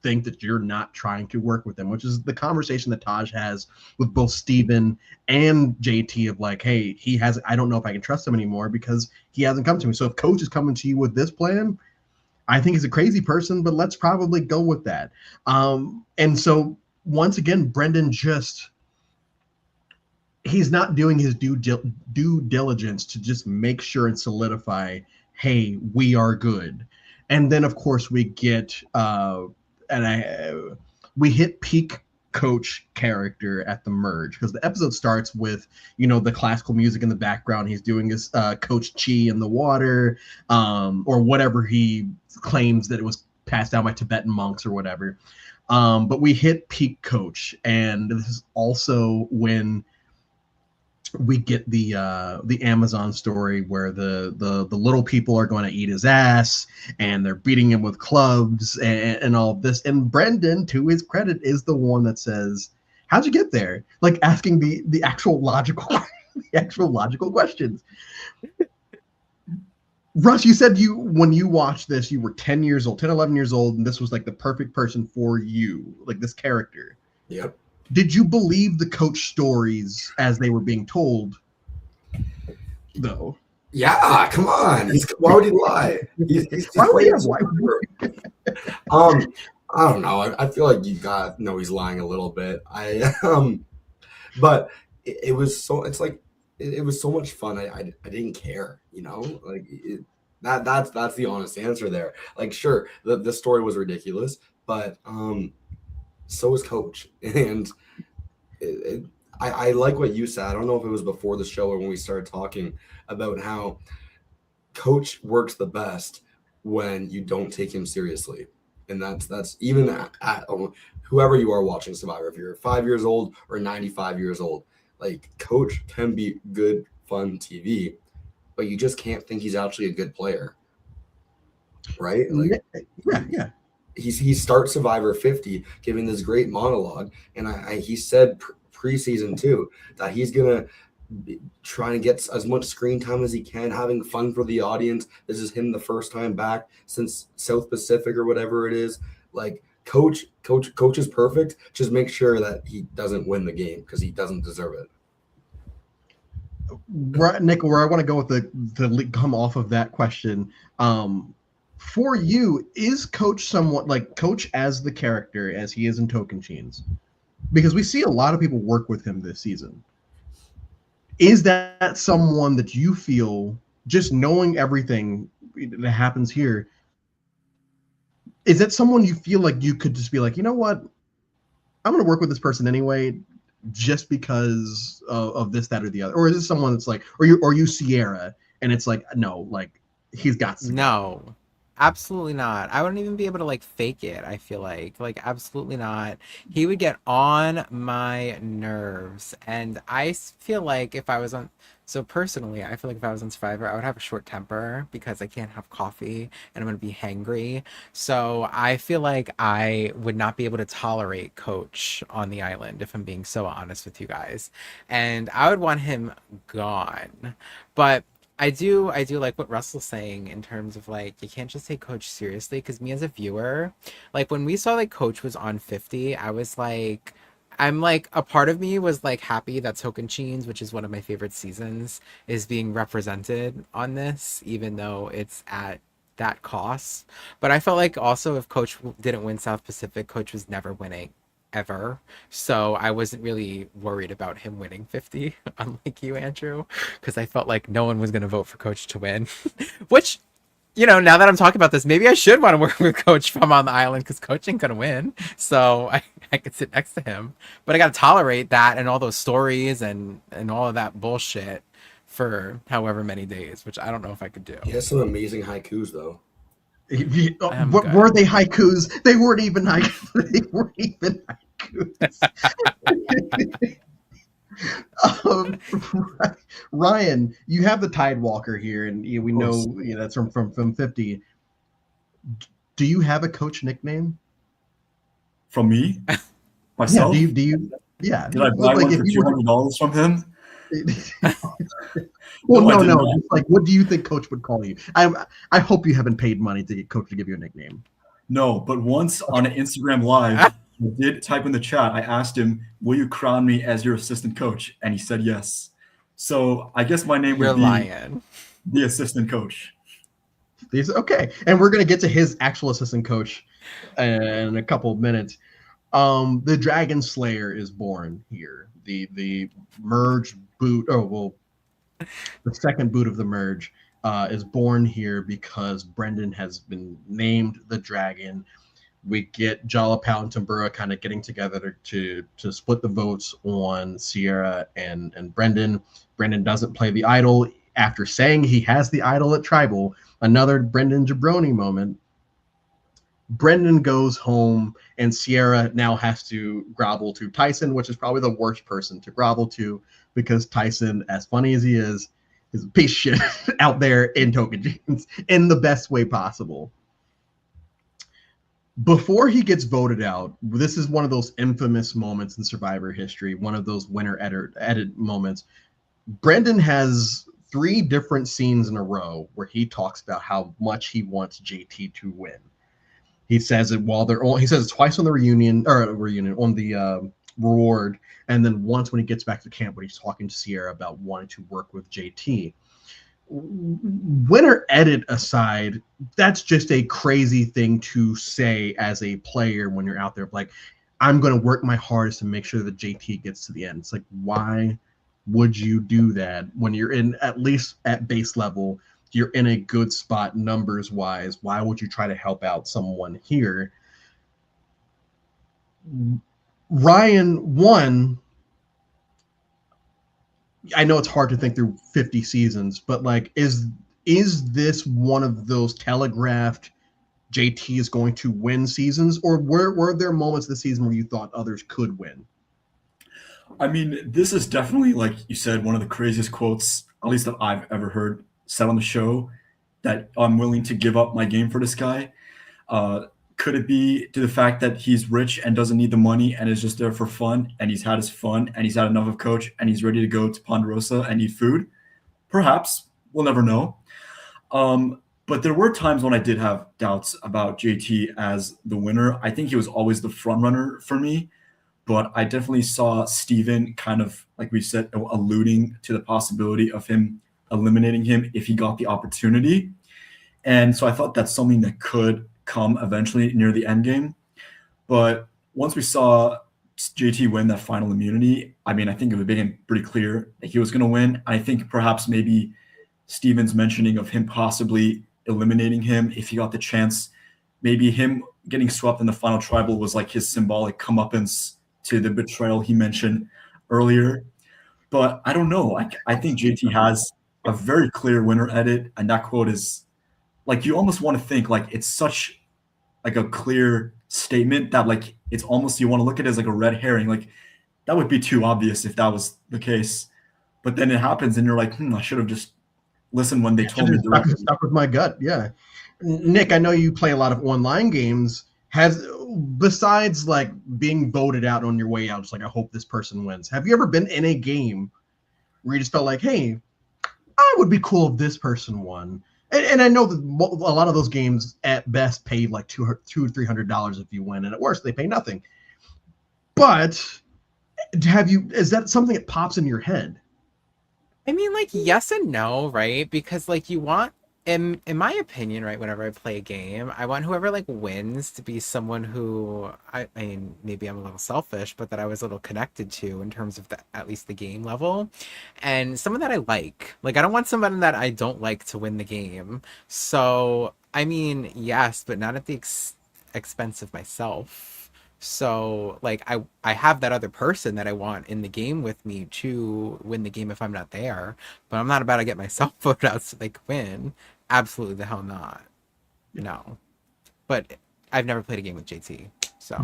think that you're not trying to work with them, which is the conversation that Taj has with both Steven and JT of like, hey, I don't know if I can trust him anymore because he hasn't come to me. So if Coach is coming to you with this plan, I think he's a crazy person, but let's probably go with that. And so once again, Brendan he's not doing his due diligence to just make sure and solidify, hey, we are good. And then of course we get, we hit peak Coach character at the merge because the episode starts with the classical music in the background. He's doing his Coach Chi in the water, or whatever he claims that it was passed down by Tibetan monks or whatever. But we hit peak Coach, and this is also when we get the Amazon story where the little people are going to eat his ass and they're beating him with clubs and all of this. And Brendan, to his credit, is the one that says, how'd you get there? Like asking the actual logical questions. Russ, you said when you watched this, you were 10, 11 years old, and this was like the perfect person for you, like this character. Yep. Did you believe the coach stories as they were being told, though? Yeah, come on. Why would he lie? He's Why would playing he lie? I don't know. I feel like you got no. He's lying a little bit. But it was so. It's like it was so much fun. I didn't care. You know, like that's the honest answer there. Like, sure, the story was ridiculous, but so was Coach, and I like what you said. I don't know if it was before the show or when we started talking about how Coach works the best when you don't take him seriously, and that's even at whoever you are watching Survivor. If you're 5 years old or 95 years old, like Coach can be good, fun TV, but you just can't think he's actually a good player, right? Like, yeah. He starts Survivor 50 giving this great monologue, and he said preseason too that he's gonna trying to get as much screen time as he can, having fun for the audience. This is him the first time back since South Pacific or whatever it is. Like coach is perfect. Just make sure that he doesn't win the game because he doesn't deserve it. Nick, where I want to go with the come off of that question, for you, is Coach somewhat like Coach as the character as he is in Tocantins? Because we see a lot of people work with him this season. Is that someone that you feel, just knowing everything that happens here, is that someone you feel like you could just be like, you know what, I'm going to work with this person anyway, just because of this, that, or the other? Or is it someone that's like, or you Sierra, and it's like, no, like he's got to no. Absolutely not. I wouldn't even be able to like fake it. I feel like absolutely not. He would get on my nerves, and I feel like if I was on, so personally, I feel like if I was on Survivor, I would have a short temper because I can't have coffee and I'm gonna be hangry. So I feel like I would not be able to tolerate Coach on the island, if I'm being so honest with you guys, and I would want him gone. But I do like what Russell's saying in terms of like you can't just take Coach seriously, because me as a viewer, like when we saw like Coach was on 50, I was like, I'm like, a part of me was like happy that Tocantins, which is one of my favorite seasons, is being represented on this, even though it's at that cost. But I felt like also if Coach didn't win South Pacific, Coach was never winning ever. So I wasn't really worried about him winning 50, unlike you, Andrew, because I felt like no one was going to vote for Coach to win. Which, you know, now that I'm talking about this, maybe I should want to work with Coach from on the island, because Coach ain't going to win. So I could sit next to him. But I got to tolerate that and all those stories and all of that bullshit for however many days, which I don't know if I could do. He has some amazing haikus, though. What were they haikus? They weren't even haikus. They weren't even haikus. Ryan, you have the Tidewalker here, and we know that's from 50. Do you have a Coach nickname? From me? Myself? Yeah, do you yeah. Did I buy one for $200 from him? Well, no. Just like, what do you think Coach would call you? I hope you haven't paid money to get Coach to give you a nickname. No, but once on an Instagram Live, I did type in the chat. I asked him, "Will you crown me as your assistant coach?" And he said yes. So I guess my name would be the assistant coach. Okay, and we're gonna get to his actual assistant coach in a couple of minutes. The Dragon Slayer is born here. The merge boot. Oh well. The second boot of the merge is born here because Brendan has been named the dragon. We get Jalapal and Tambura kind of getting together to split the votes on Sierra and Brendan. Brendan doesn't play the idol after saying he has the idol at Tribal. Another Brendan Jabroni moment. Brendan goes home, and Sierra now has to grovel to Tyson, which is probably the worst person to grovel to, because Tyson, as funny as he is a piece of shit out there in Tocantins in the best way possible. Before he gets voted out, this is one of those infamous moments in Survivor history, one of those winner edit moments. Brendan has 3 different scenes in a row where he talks about how much he wants JT to win. He says it while he says it twice on the reunion on the reward. And then once when he gets back to camp, when he's talking to Sierra about wanting to work with JT, winner edit aside, that's just a crazy thing to say as a player when you're out there. Like, I'm going to work my hardest to make sure that JT gets to the end. It's like, why would you do that when you're in, at least at base level, you're in a good spot numbers wise? Why would you try to help out someone here? Ryan won. I know it's hard to think through 50 seasons, but like, is this one of those telegraphed JT is going to win seasons, or were there moments this season where you thought others could win? I mean, this is definitely, like you said, one of the craziest quotes, at least that I've ever heard said on the show, that I'm willing to give up my game for this guy. Could it be to the fact that he's rich and doesn't need the money and is just there for fun, and he's had his fun and he's had enough of coach and he's ready to go to Ponderosa and eat food? Perhaps. We'll never know. But there were times when I did have doubts about JT as the winner. I think he was always the front runner for me, but I definitely saw Steven kind of, like we said, alluding to the possibility of him eliminating him if he got the opportunity. And so I thought that's something that could come eventually near the end game. But once we saw JT win that final immunity, I mean, I think it became pretty clear that he was going to win. I think perhaps maybe Steven's mentioning of him possibly eliminating him if he got the chance, maybe him getting swept in the final tribal was like his symbolic comeuppance to the betrayal he mentioned earlier. But I don't know. I think JT has a very clear winner edit, and that quote is like, you almost want to think like it's such like a clear statement that like it's almost, you want to look at it as like a red herring. Like, that would be too obvious if that was the case. But then it happens and you're like, I should have just listened when they told me directly. Stuck with my gut. Yeah. Nick, I know you play a lot of online games. Besides like being voted out on your way out, it's like, I hope this person wins, have you ever been in a game where you just felt like, hey, I would be cool if this person won? And I know that a lot of those games at best pay like $200-$300 if you win, and at worst they pay nothing. But is that something that pops in your head? I mean, like, yes and no, right? Because like, you want, in my opinion, right, whenever I play a game, I want whoever like wins to be someone who I mean, maybe I'm a little selfish, but that I was a little connected to in terms of at least the game level, and someone that I like. Like, I don't want someone that I don't like to win the game. So I mean, yes, but not at the expense of myself. So like, I have that other person that I want in the game with me to win the game if I'm not there, but I'm not about to get myself voted out so they can win. Absolutely the hell not. No. But I've never played a game with JT, so.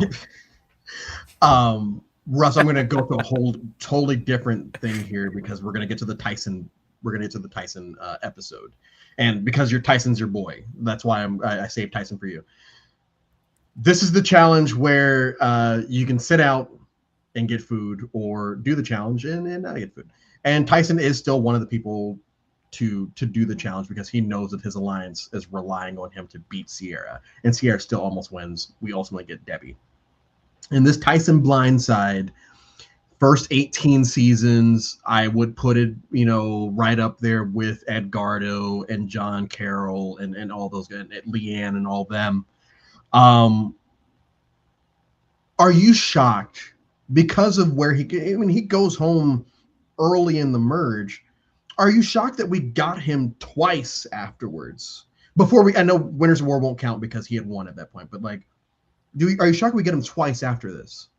Russ, I'm going to go to a whole totally different thing here because we're going to get to the Tyson. We're going to get to the Tyson episode, and because Tyson's your boy, that's why I saved Tyson for you. This is the challenge where you can sit out and get food, or do the challenge and not get food. And Tyson is still one of the people to do the challenge because he knows that his alliance is relying on him to beat Sierra. And Sierra still almost wins. We ultimately get Debbie. In this Tyson blindside, first 18 seasons, I would put it, right up there with Edgardo and John Carroll and all those guys, and Leanne and all them. Are you shocked because of where he goes home early in the merge? Are you shocked that we got him twice afterwards? I know Winners of War won't count because he had won at that point, but like, are you shocked we get him twice after this?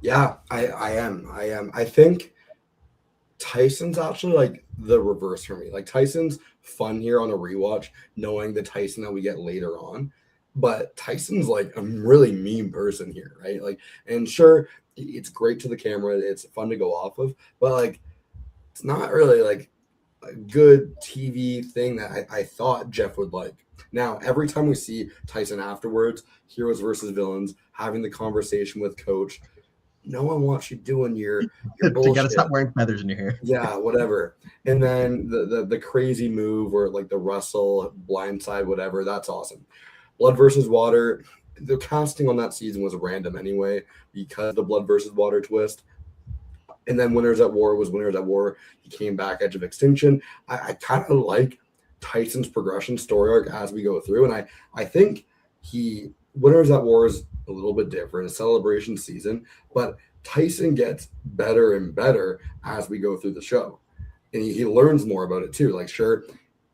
Yeah, I am. I think Tyson's actually like the reverse for me. Like, Tyson's fun here on a rewatch, knowing the Tyson that we get later on. But Tyson's like a really mean person here, right? Like, and sure, it's great to the camera, it's fun to go off of, but like, it's not really like a good TV thing that I thought Jeff would like. Now, every time we see Tyson afterwards, heroes versus villains, having the conversation with Coach, no one wants you doing your bullshit. You gotta stop wearing feathers in your hair. Yeah, whatever. And then the crazy move or like the Russell blindside, whatever, that's awesome. Blood versus water, the casting on that season was random anyway because the blood versus water twist. And then Winners at War was Winners at War. He came back Edge of Extinction. I kind of like Tyson's progression story arc as we go through. And I think Winners at War is a little bit different, a celebration season, but Tyson gets better and better as we go through the show. And he learns more about it too. Like, sure,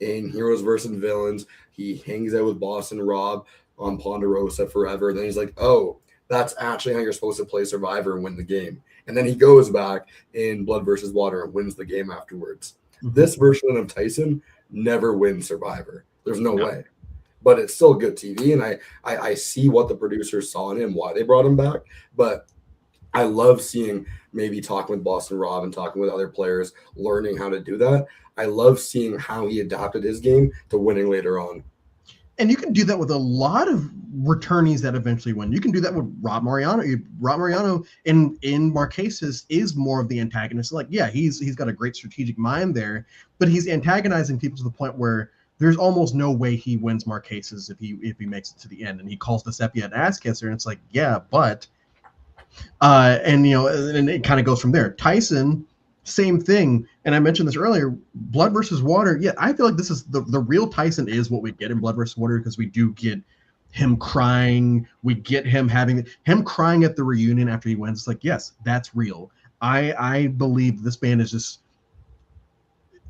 in Heroes versus Villains, he hangs out with Boss and Rob on Ponderosa forever. Then he's like, oh, that's actually how you're supposed to play Survivor and win the game. And then he goes back in Blood versus Water and wins the game afterwards. Mm-hmm. This version of Tyson never wins Survivor. There's no way. But it's still good TV, and I see what the producers saw in him, why they brought him back. But I love seeing maybe talking with Boston Rob and talking with other players, learning how to do that. I love seeing how he adapted his game to winning later on. And you can do that with a lot of returnees that eventually win. You can do that with Rob Mariano. Rob Mariano in Marquesas is more of the antagonist. Like, yeah, he's got a great strategic mind there, but he's antagonizing people to the point where there's almost no way he wins Marquesas if he makes it to the end. And he calls Desepia an ass kisser, and it's like, yeah, but and it kind of goes from there. Tyson, same thing. And I mentioned this earlier, Blood versus Water. Yeah, I feel like this is the real Tyson is what we get in Blood versus Water, because we do get him crying. We get him crying at the reunion after he wins. It's like, yes, that's real. I believe this man is just,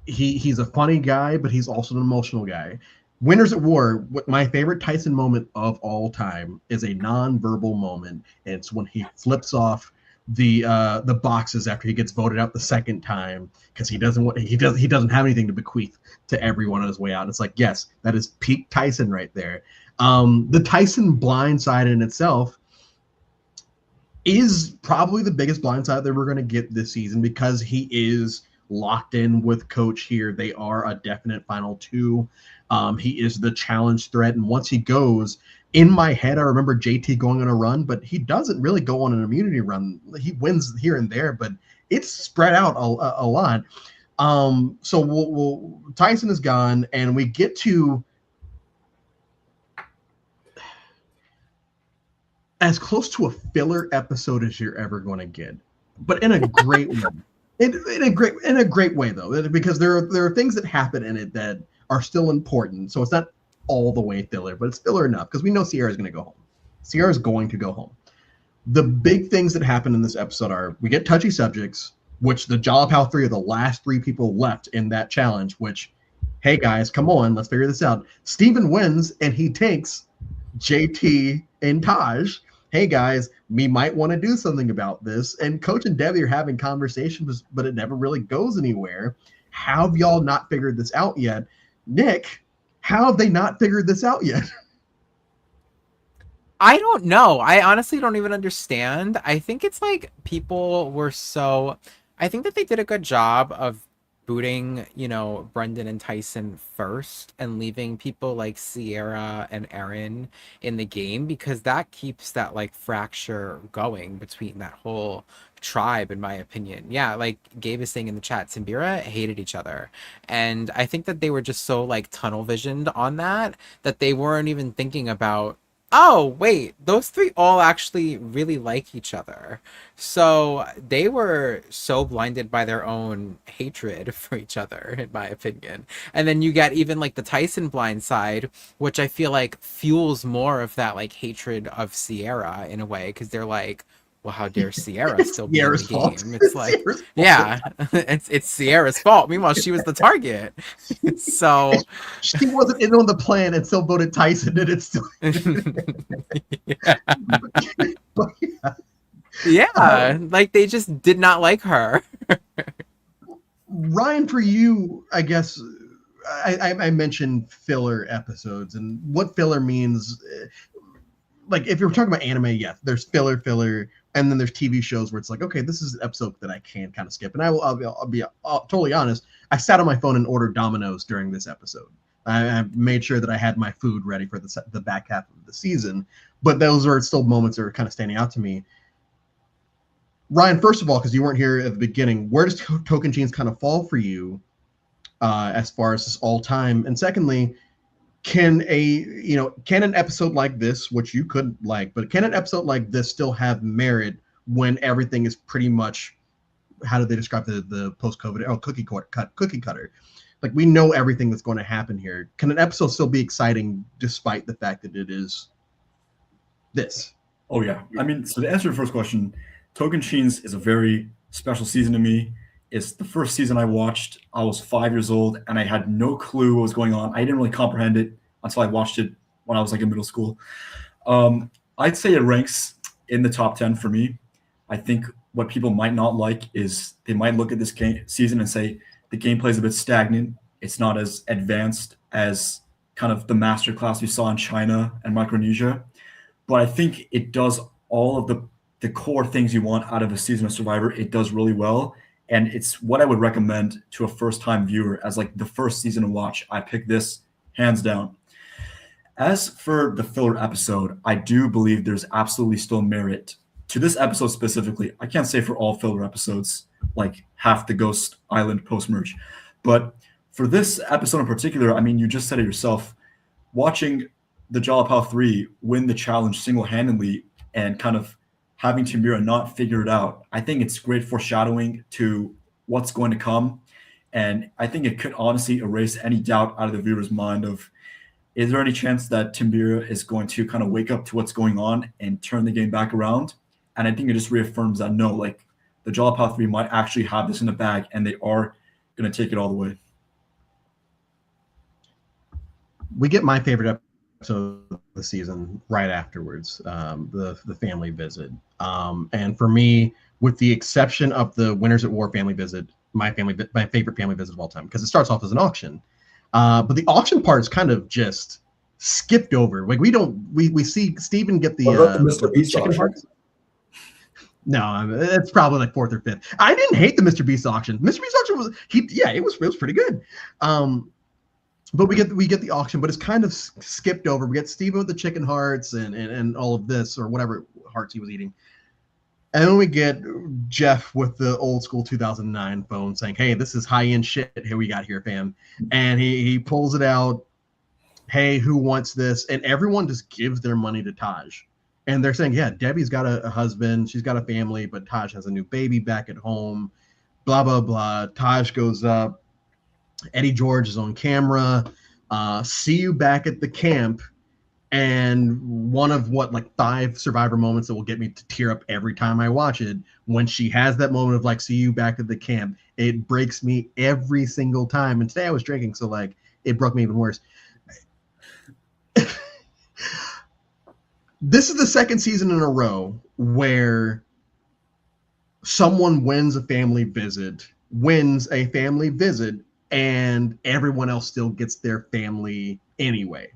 he's a funny guy, but he's also an emotional guy. Winners at War, my favorite Tyson moment of all time is a non-verbal moment. And it's when he flips off the boxes after he gets voted out the second time, because he doesn't have anything to bequeath to everyone on his way out. It's like, yes, that is peak Tyson right there. The Tyson blindside in itself is probably the biggest blindside that we're going to get this season, because he is locked in with Coach here. They are a definite final two. He is the challenge threat, and once he goes, in my head, I remember JT going on a run, but he doesn't really go on an immunity run. He wins here and there, but it's spread out a lot. So Tyson is gone, and we get to as close to a filler episode as you're ever going to get, but in a great way. In a great way, though, because there are things that happen in it that are still important. So it's not all the way filler, but it's filler enough, because we know Sierra's going to go home. Sierra's going to go home. The big things that happen in this episode are, we get touchy subjects, which the Jalapal 3 are the last 3 people left in that challenge, which, hey guys, come on, let's figure this out. Steven wins, and he takes JT and Taj. Hey guys, we might want to do something about this. And Coach and Debbie are having conversations, but it never really goes anywhere. How have y'all not figured this out yet? Nick, how have they not figured this out yet? I don't know. I honestly don't even understand. I think it's like I think that they did a good job of booting, Brendan and Tyson first and leaving people like Sierra and Aaron in the game, because that keeps that like fracture going between that whole tribe, in my opinion. Yeah, like Gabe is saying in the chat, Simbira hated each other, and I think that they were just so like tunnel visioned on that they weren't even thinking about, oh wait, those 3 all actually really like each other. So they were so blinded by their own hatred for each other, in my opinion. And then you get even like the Tyson blind side, which I feel like fuels more of that like hatred of Sierra in a way, because they're like, well, how dare Sierra still be in the game? It's like, yeah, it's Sierra's fault. Meanwhile, she was the target. So she wasn't in on the plan and still voted Tyson, and it's still yeah, like they just did not like her. Ryan, for you, I guess I mentioned filler episodes, and what filler means. Like, if you're talking about anime, yes, there's filler, and then there's TV shows where it's like, okay, this is an episode that I can kind of skip. And I'll be totally honest. I sat on my phone and ordered Domino's during this episode. I made sure that I had my food ready for the back half of the season. But those are still moments that are kind of standing out to me. Ryan, first of all, because you weren't here at the beginning, where does Tocantins kind of fall for you as far as this all time? And secondly, can an episode like this, which you could like, but can an episode like this still have merit when everything is pretty much, how do they describe the post-COVID cookie cutter? Like, we know everything that's going to happen here. Can an episode still be exciting despite the fact that it is this? Oh yeah. I mean, so to answer your first question, Tocantins is a very special season to me. It's the first season I watched. I was 5 years old and I had no clue what was going on. I didn't really comprehend it until I watched it when I was like in middle school. I'd say it ranks in the top 10 for me. I think what people might not like is they might look at this season and say the gameplay is a bit stagnant. It's not as advanced as kind of the masterclass we saw in China and Micronesia. But I think it does all of the core things you want out of a season of Survivor. It does really well. And it's what I would recommend to a first-time viewer as like the first season to watch. I pick this hands down. As for the filler episode, I do believe there's absolutely still merit to this episode specifically. I can't say for all filler episodes, like half the Ghost Island post-merge. But for this episode in particular, I mean, you just said it yourself, watching the Jalapao 3 win the challenge single-handedly and kind of having Timbira not figure it out, I think it's great foreshadowing to what's going to come. And I think it could honestly erase any doubt out of the viewer's mind of, is there any chance that Timbira is going to kind of wake up to what's going on and turn the game back around? And I think it just reaffirms that, no, like the Jalapao 3 might actually have this in the bag and they are going to take it all the way. We get my favorite episode of the season right afterwards, the family visit. And for me, with the exception of the Winners at War family visit, my favorite family visit of all time, because it starts off as an auction. But the auction part is kind of just skipped over. Like we see Steven get the Mr. Beast chicken auction? hearts. No, it's probably like fourth or fifth. I didn't hate the Mr. Beast auction. Mr. Beast auction was pretty good. But we get the auction, but it's kind of skipped over. We get Steven with the chicken hearts and all of this, or whatever hearts he was eating. And then we get Jeff with the old school 2009 phone saying, hey, this is high-end shit here we got here, fam. And he pulls it out. Hey, who wants this? And everyone just gives their money to Taj. And they're saying, yeah, Debbie's got a husband. She's got a family, but Taj has a new baby back at home. Blah, blah, blah. Taj goes up. Eddie George is on camera. See you back at the camp. And one of 5 Survivor moments that will get me to tear up every time I watch it, when she has that moment of like, see you back at the camp, it breaks me every single time. And today I was drinking, so like it broke me even worse. This is the second season in a row where someone wins a family visit, and everyone else still gets their family anyway.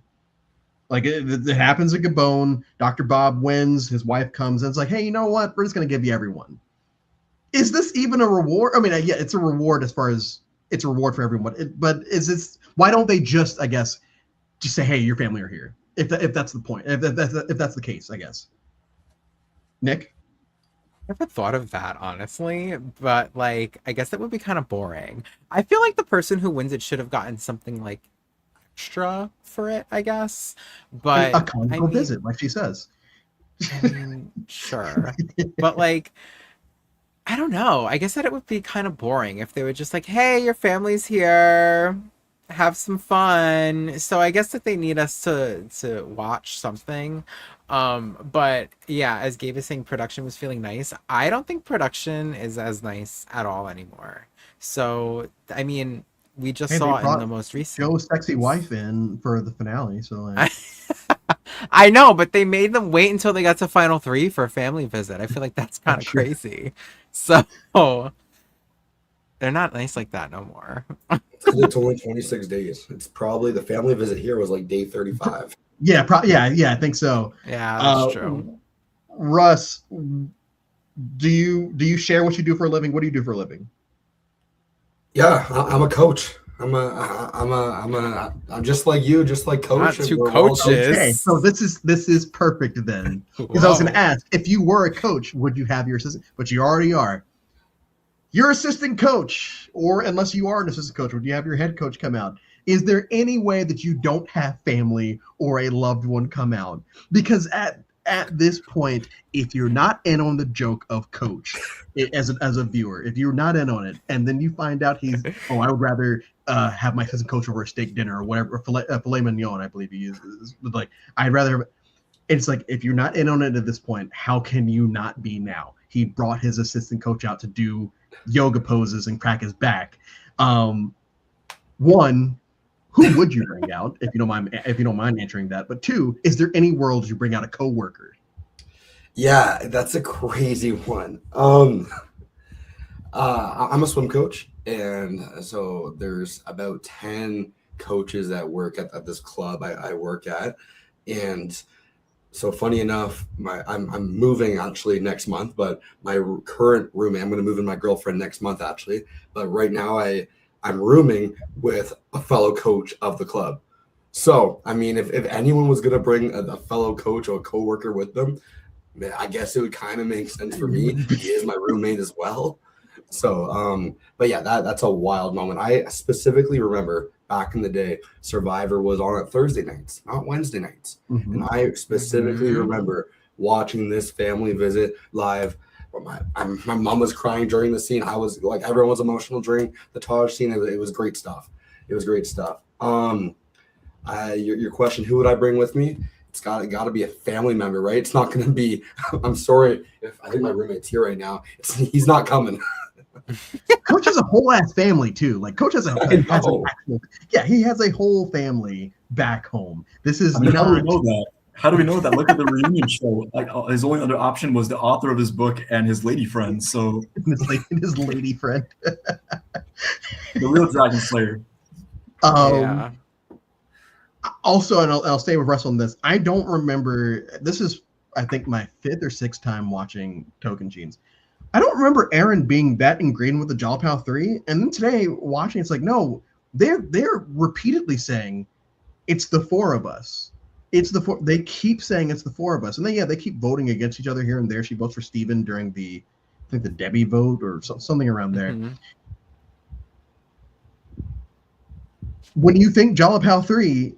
Like it happens at Gabon. Dr. Bob wins. His wife comes and it's like, hey, you know what? We're just going to give you everyone. Is this even a reward? I mean, yeah, it's a reward as far as it's a reward for everyone. But is this? Why don't they just, I guess, just say, hey, your family are here? If that's the point. If that's the case, I guess. Nick? I never thought of that, honestly, but like I guess that would be kind of boring. I feel like the person who wins it should have gotten something like extra for it, I guess. But a comical visit, like she says. I mean, sure. But like, I don't know. I guess that it would be kind of boring if they were just like, hey, your family's here. Have some fun. So I guess that they need us to watch something. But yeah, as Gabe is saying, production was feeling nice. I don't think production is as nice at all anymore. So I mean, we just saw in the most recent Joe's sexy wife in for the finale. So like... I know, but they made them wait until they got to Final 3 for a family visit. I feel like that's kind of crazy. So they're not nice like that no more. It's only 26 days. It's probably the family visit here was like day 35. Yeah, I think so. Yeah, that's true. Russ, do you share what you do for a living? What do you do for a living? Yeah, I'm a coach. I'm just like you, just like Coach. Not two coaches. Okay, so this is perfect then. Because I was going to ask, if you were a coach, would you have your assistant? But you already are. Your assistant coach, or unless you are an assistant coach, would you have your head coach come out is there any way that you don't have family or a loved one come out? Because at this point, if you're not in on the joke of Coach as a viewer, if you're not in on it, and then you find out I would rather have my cousin Coach over a steak dinner or whatever, filet mignon, I believe he uses. Like, I'd rather. It's like, if you're not in on it at this point, how can you not be now? He brought his assistant coach out to do yoga poses and crack his back. One, who would you bring out if you don't mind answering that? But two, is there any world you bring out a coworker? Yeah, that's a crazy one. I'm a swim coach, and so there's about 10 coaches that work at this club I work at, and so funny enough, I'm moving actually next month, but my current roommate, I'm going to move in my girlfriend next month actually, but right now I'm rooming with a fellow coach of the club. So, I mean, if anyone was going to bring a fellow coach or a coworker with them, I guess it would kind of make sense for me. He is my roommate as well. So, but yeah, that's a wild moment. I specifically remember back in the day, Survivor was on at Thursday nights, not Wednesday nights. Mm-hmm. And I specifically remember watching this family visit live. My mom was crying during the scene. I was like, everyone was emotional during the Taj scene. It was great stuff. It was great stuff. Your question, who would I bring with me? It's got to be a family member, right? It's not going to be, I'm sorry if I think my roommate's here right now. He's not coming. Coach has a whole ass family too. Like, Coach has he has a whole family back home. This is not. How do we know that? How do we know that? Look at the reunion show. Like, his only other option was the author of his book and his lady friend. So his lady friend, the real Dragon Slayer. Yeah. Also, and I'll stay with Russell on this. I don't remember. This is, I think, my 5th or 6th time watching Tocantins. I don't remember Aaron being that ingrained with the Jalapao 3. And then today, watching, it's like, no, they're repeatedly saying it's the 4 of us. It's the 4. They keep saying it's the 4 of us. And then, they keep voting against each other here and there. She votes for Steven during the Debbie vote or something around there. Mm-hmm. When you think Jalapao 3,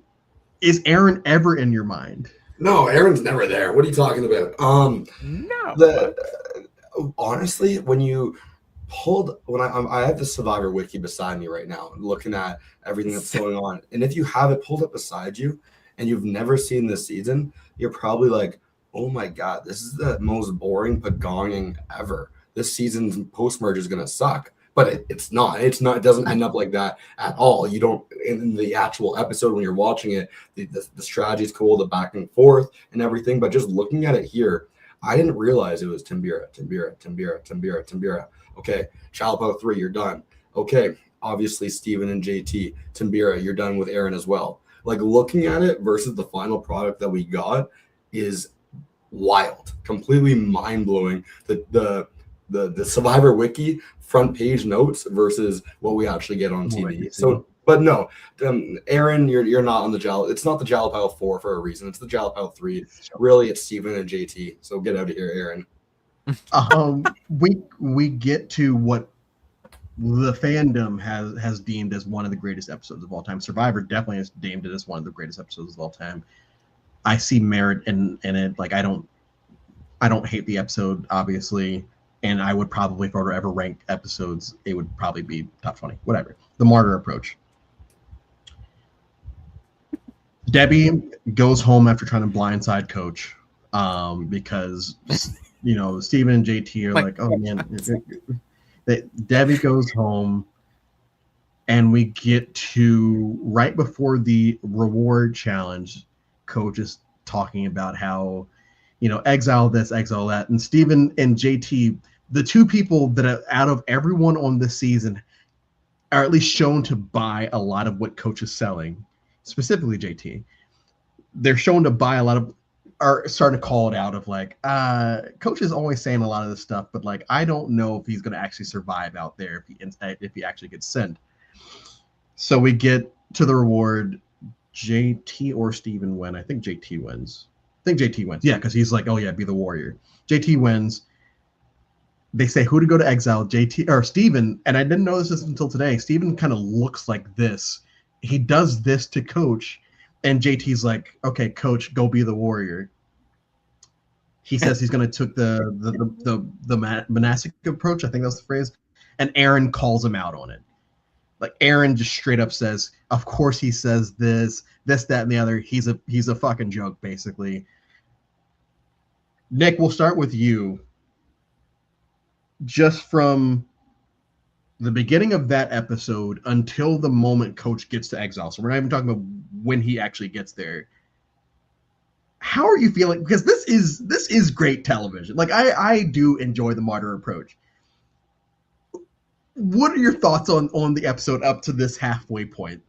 is Aaron ever in your mind? No, Aaron's never there. What are you talking about? No. Honestly, when I have the Survivor wiki beside me right now, looking at everything that's going on, and if you have it pulled up beside you and you've never seen this season, you're probably like, oh my god, this is the most boring pagonging ever. This season's post-merge is gonna suck. But it's not. It doesn't end up like that at all. You don't, in the actual episode when you're watching it, the strategy is cool, the back and forth and everything. But just looking at it here, I didn't realize it was Timbira. Okay, Jalapao 3, you're done. Okay, obviously Steven and JT. Timbira, you're done with Aaron as well. Like, looking at it versus the final product that we got is wild, completely mind-blowing. The Survivor wiki front page notes versus what we actually get on TV. So, but no, Aaron, you're not on the It's not the Jalapao 4 for a reason. It's the Jalapao 3. Really, it's Steven and JT. So get out of here, Aaron. We get to what the fandom has deemed as one of the greatest episodes of all time. Survivor definitely has deemed it as one of the greatest episodes of all time. I see merit in it. Like, I don't hate the episode, obviously. And I would probably, if I were to ever rank episodes, it would probably be top 20, whatever. The Martyr Approach. Debbie goes home after trying to blindside Coach because, Steven and JT are like, oh, man. Debbie goes home, and we get to, right before the reward challenge, Coach is talking about how, exile this, exile that. And Steven and JT, the two people that are, out of everyone on this season, are at least shown to buy a lot of what Coach is selling, specifically JT. They're shown to buy a lot of, are starting to call it out of like, Coach is always saying a lot of this stuff, but like, I don't know if he's going to actually survive out there if he actually gets sent. So we get to the reward. JT or Steven win. I think JT wins. Yeah, because he's like, oh yeah, be the warrior. JT wins. They say who to go to exile, JT or Steven, and I didn't know this until today. Steven kind of looks like this he does this to Coach, and JT's like, okay, Coach, go be the warrior. He says he's going to take the monastic approach. I think that's the phrase. And Aaron calls him out on it. Like Aaron just straight up says, of course he says this, that, and the other. He's a fucking joke, basically. Nick, we'll start with you. Just from the beginning of that episode until the moment Coach gets to exile. So we're not even talking about when he actually gets there. How are you feeling? Because this is great television. Like I do enjoy the martyr approach. What are your thoughts on the episode up to this halfway point?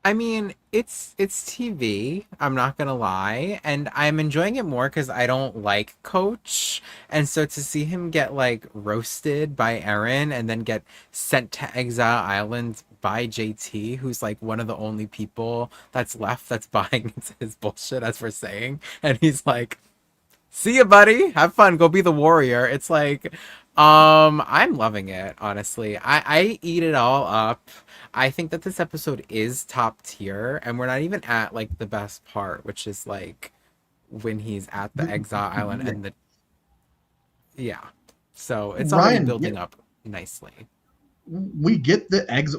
I mean, it's TV. I'm not gonna lie, and I'm enjoying it more because I don't like Coach, and so to see him get like roasted by Aaron and then get sent to Exile Island by JT, who's like one of the only people that's left that's buying into his bullshit, as we're saying, and he's like, "See ya, buddy. Have fun. Go be the warrior." It's like, I'm loving it, honestly. I eat it all up. I think that this episode is top tier, and we're not even at like the best part, which is like when he's at the Exile Island and the yeah. So it's already Ryan, building up nicely. We get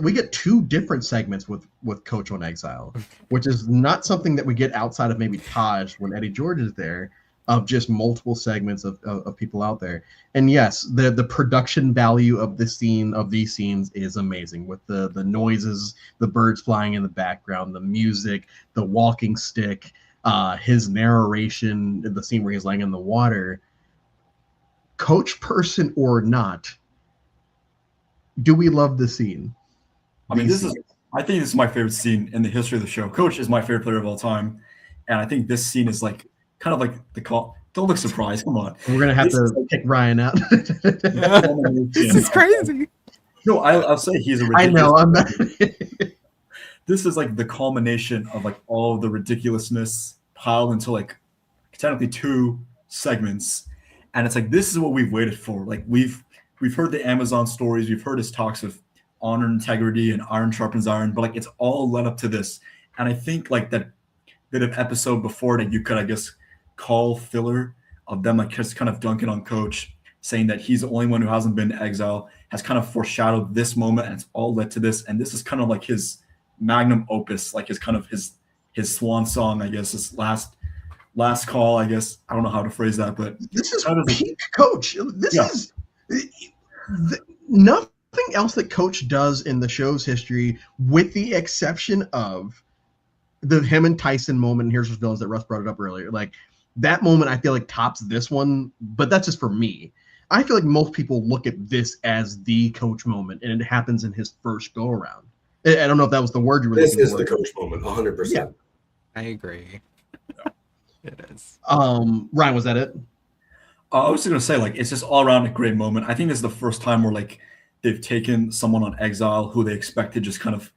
we get two different segments with Coach on Exile, which is not something that we get outside of maybe Taj when Eddie George is there, of just multiple segments of people out there. And yes, the production value of these scenes is amazing, with the noises, the birds flying in the background, the music, the walking stick, his narration, the scene where he's laying in the water. Coach person or not, do we love the scene? I mean, I think this is my favorite scene in the history of the show. Coach is my favorite player of all time, and I think this scene is like kind of like the call. Don't look surprised. Come on, we're gonna have to kick Ryan out. This is crazy. No, I'll say he's a ridiculous. I know. I'm not. This is like the culmination of like all the ridiculousness piled into like technically 2 segments, and it's like this is what we've waited for. Like we've heard the Amazon stories, we've heard his talks of honor, integrity, and iron sharpens iron, but like it's all led up to this. And I think like that bit of episode before that you could, I guess, call filler of them like just kind of dunking on Coach, saying that he's the only one who hasn't been to exile, has kind of foreshadowed this moment, and it's all led to this. And this is kind of like his magnum opus, like his kind of his swan song, I guess, his last call, I guess. I don't know how to phrase that, but this is peak Coach. This is nothing else that Coach does in the show's history, with the exception of the him and Tyson moment. And here's the villains that Russ brought it up earlier. Like that moment, I feel like tops this one, but that's just for me. I feel like most people look at this as the Coach moment, and it happens in his first go around. I don't know if that was the word you were looking for. This is the Coach moment, 100%. Yeah. I agree. It is. Ryan, was that it? I was just gonna say, like, it's just all around a great moment. I think this is the first time where like they've taken someone on exile who they expect to just kind of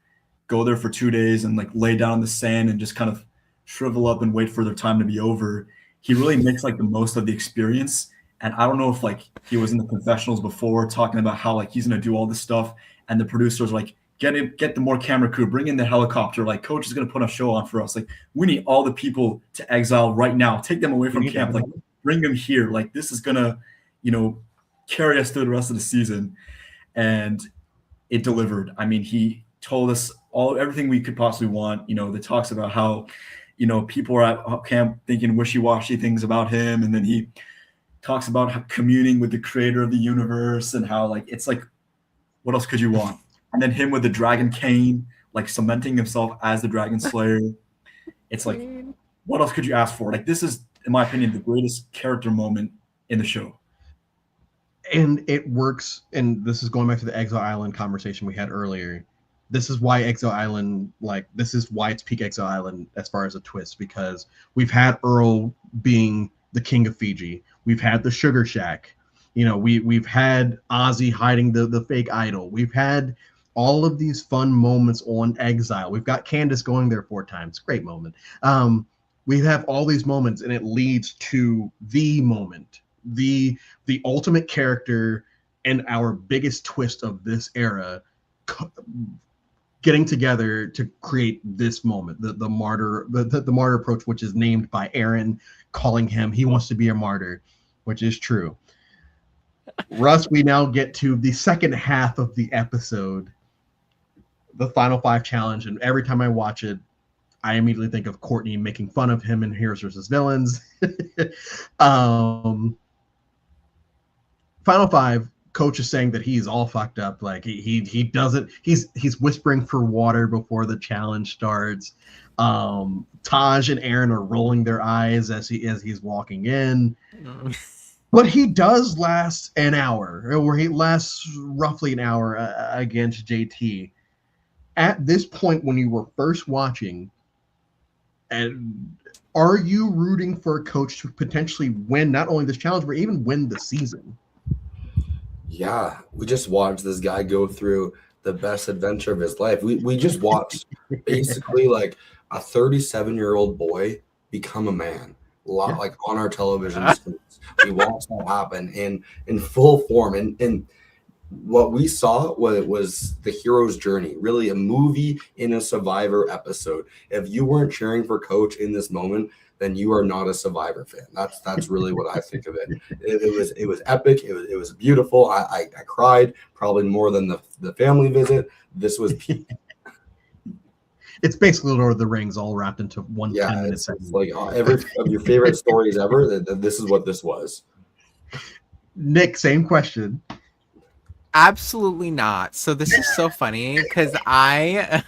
go there for 2 days and like lay down in the sand and just kind of shrivel up and wait for their time to be over. He really makes like the most of the experience. And I don't know if like he was in the confessionals before talking about how like he's gonna do all this stuff, and the producers are like, get the more camera crew, bring in the helicopter, like Coach is gonna put a show on for us. Like we need all the people to exile right now. Take them away from camp. Like bring them here. Like this is gonna, carry us through the rest of the season. And it delivered. I mean, he told us everything we could possibly want. The talks about how, people are at camp thinking wishy-washy things about him, and then he talks about communing with the creator of the universe and how like it's like, what else could you want? And then him with the dragon cane, like cementing himself as the dragon slayer. It's like, what else could you ask for? Like this is, in my opinion, the greatest character moment in the show. And it works, and this is going back to the Exile Island conversation we had earlier. This is why Exile Island, this is why it's peak Exile Island as far as a twist, because we've had Earl being the king of Fiji. We've had the Sugar Shack. We've had Ozzy hiding the fake idol. We've had all of these fun moments on Exile. We've got Candace going there 4 times. Great moment. We have all these moments, and it leads to the moment, the ultimate character and our biggest twist of this era, getting together to create this moment, the martyr, the martyr approach, which is named by Aaron, calling him, he wants to be a martyr, which is true. Russ, we now get to the second half of the episode, the Final Five challenge, and every time I watch it, I immediately think of Courtney making fun of him in Heroes versus Villains. Final Five, Coach is saying that he's all fucked up. Like he doesn't. He's whispering for water before the challenge starts. Taj and Aaron are rolling their eyes as he's walking in. But he does last an hour, or he lasts roughly an hour against JT. At this point, when you were first watching, and are you rooting for a Coach to potentially win not only this challenge, but even win the season? Yeah, we just watched this guy go through the best adventure of his life. We just watched basically like a 37-year-old boy become a man, like on our television screens. We watched that happen in full form, and what we saw was the hero's journey, really a movie in a Survivor episode. If you weren't cheering for Coach in this moment, then you are not a Survivor fan. That's really what I think of it. It was epic. It was beautiful. I cried probably more than the family visit. This was peak. It's basically Lord of the Rings all wrapped into one 10-minute segment. It's like every of your favorite stories ever. This is what this was. Nick, same question. Absolutely not. So this is so funny because I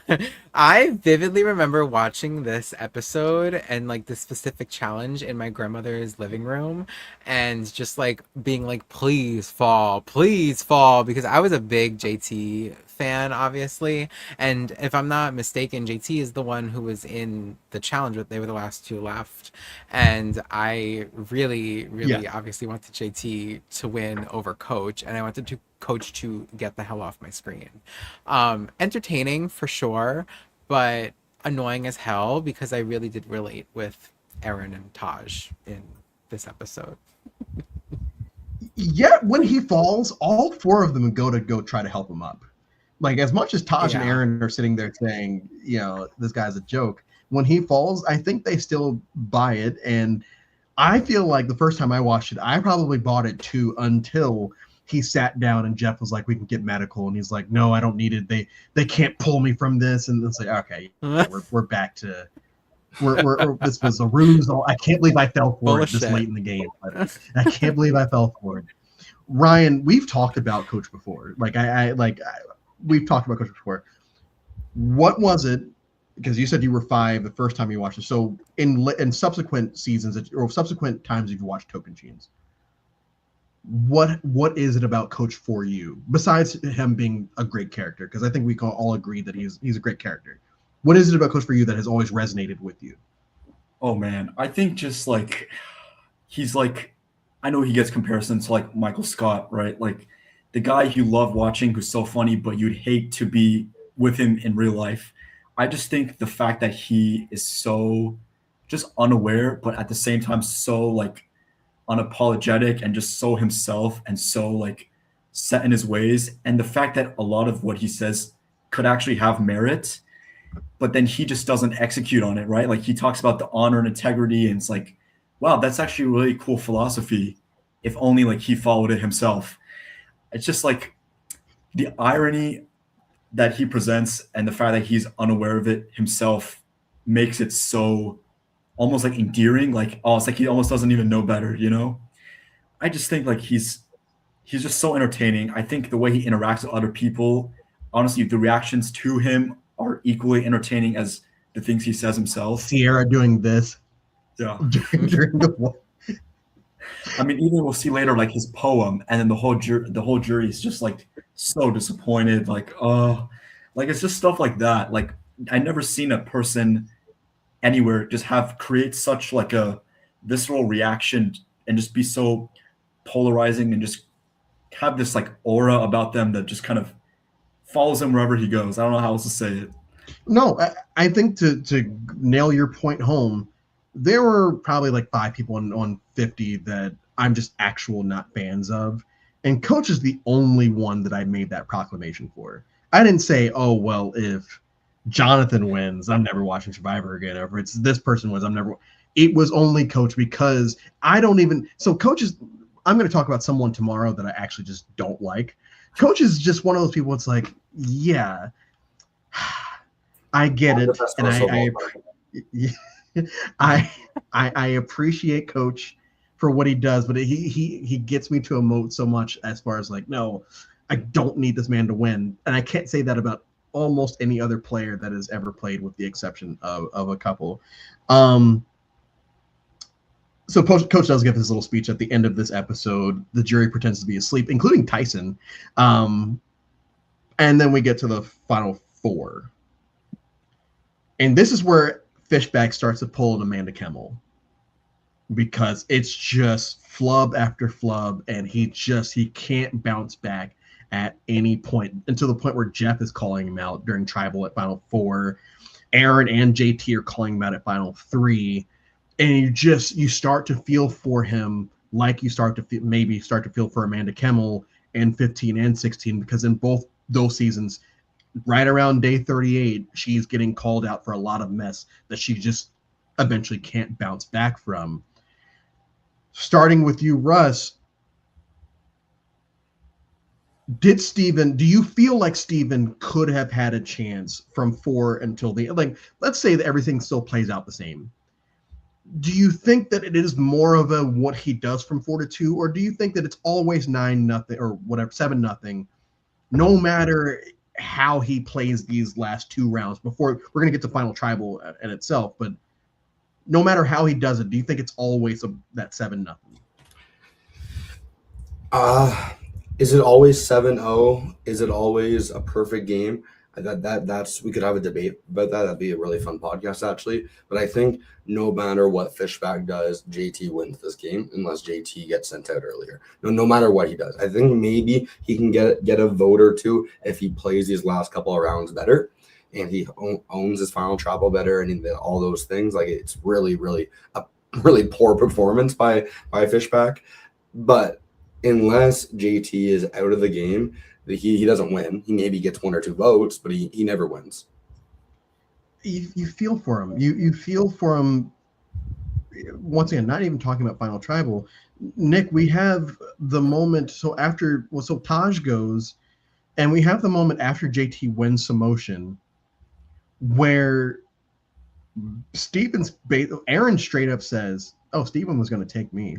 vividly remember watching this episode and like the specific challenge in my grandmother's living room and just like being like, please fall, because I was a big JT fan, obviously. And if I'm not mistaken, JT is the one who was in the challenge, but they were the last two left. And I really obviously wanted JT to win over Coach, and I wanted to Coach to get the hell off my screen. Entertaining for sure, but annoying as hell because I really did relate with Aaron and Taj in this episode. Yet when he falls, all four of them go try to help him up. Like, as much as Taj and Aaron are sitting there saying, you know, this guy's a joke, when he falls, I think they still buy it. And I feel like the first time I watched it, I probably bought it too until he sat down and Jeff was like, we can get medical. And he's like, no, I don't need it. They can't pull me from this. And it's like, okay, we're back to this was a ruse. I can't believe I fell for it this late in the game. But I can't believe I fell for it. Ryan, we've talked about Coach before. We've talked about Coach before. What was it? Because you said you were 5 the first time you watched it. So in subsequent seasons or subsequent times you've watched Tocantins, what is it about Coach for you besides him being a great character? Because I think we can all agree that he's a great character. What is it about Coach for you that has always resonated with you? Oh man, I think just like he's like, I know he gets comparisons to like Michael Scott, right? Like the guy you love watching who's so funny, but you'd hate to be with him in real life. I just think the fact that he is so just unaware, but at the same time so like unapologetic and just so himself and so like set in his ways, and the fact that a lot of what he says could actually have merit, but then he just doesn't execute on it, right? Like he talks about the honor and integrity, and it's like, wow, that's actually a really cool philosophy if only like he followed it himself. It's just like the irony that he presents and the fact that he's unaware of it himself makes it so almost like endearing. Like, oh, it's like he almost doesn't even know better, you know? I just think like he's just so entertaining. I think the way he interacts with other people, honestly, the reactions to him are equally entertaining as the things he says himself. Sierra doing this. Yeah. During the war. I mean, even we'll see later, like his poem, and then the whole jury is just like so disappointed. Like, oh, like it's just stuff like that. Like I never seen a person anywhere just create such like a visceral reaction and just be so polarizing and just have this like aura about them that just kind of follows him wherever he goes. I don't know how else to say it. No, I think to nail your point home, there were probably like 5 people on 50 that I'm just not fans of. And Coach is the only one that I made that proclamation for. I didn't say, oh, well, if Jonathan wins, I'm never watching Survivor again. Or if it's this person wins, I'm never. It was only Coach because I don't even. So Coach is. I'm going to talk about someone tomorrow that I actually just don't like. Coach is just one of those people. It's like, yeah, I get it, and I appreciate Coach for what he does, but he gets me to emote so much as far as like, no, I don't need this man to win, and I can't say that about almost any other player that has ever played, with the exception of a couple. So Coach does give his little speech at the end of this episode. The jury pretends to be asleep, including Tyson. And then we get to the final four. And this is where Fishback starts to pull an Amanda Kemmel, because it's just flub after flub, and he can't bounce back at any point, until the point where Jeff is calling him out during Tribal at Final Four. Aaron and JT are calling him out at Final Three. And you start to feel for him, like you start to feel for Amanda Kemmel in 15 and 16, because in both those seasons, right around day 38, she's getting called out for a lot of mess that she just eventually can't bounce back from. Starting with you, Russ, do you feel like Steven could have had a chance from 4 until let's say that everything still plays out the same? Do you think that it is more of a what he does from 4 to 2, or do you think that it's always 9-0 or whatever, 7-0, no matter how he plays these last 2 rounds? Before we're going to get to Final Tribal in itself, but no matter how he does it, do you think it's always that 7-0? Is it always 7-0? Is it always a perfect game? That's we could have a debate about that. That'd be a really fun podcast, actually. But I think no matter what Fishback does, JT wins this game unless JT gets sent out earlier. No matter what he does, I think maybe he can get a vote or two if he plays these last couple of rounds better, and he owns his final Tribal better, and all those things. Like, it's really, really a really poor performance by Fishback. But unless JT is out of the game, he doesn't win. He maybe gets 1 or 2 votes, but he never wins. You feel for him. You feel for him. Once again, not even talking about Final Tribal. Nick, we have the moment. So Taj goes, and we have the moment after JT wins some motion, where Aaron straight up says, "Oh, Steven was going to take me.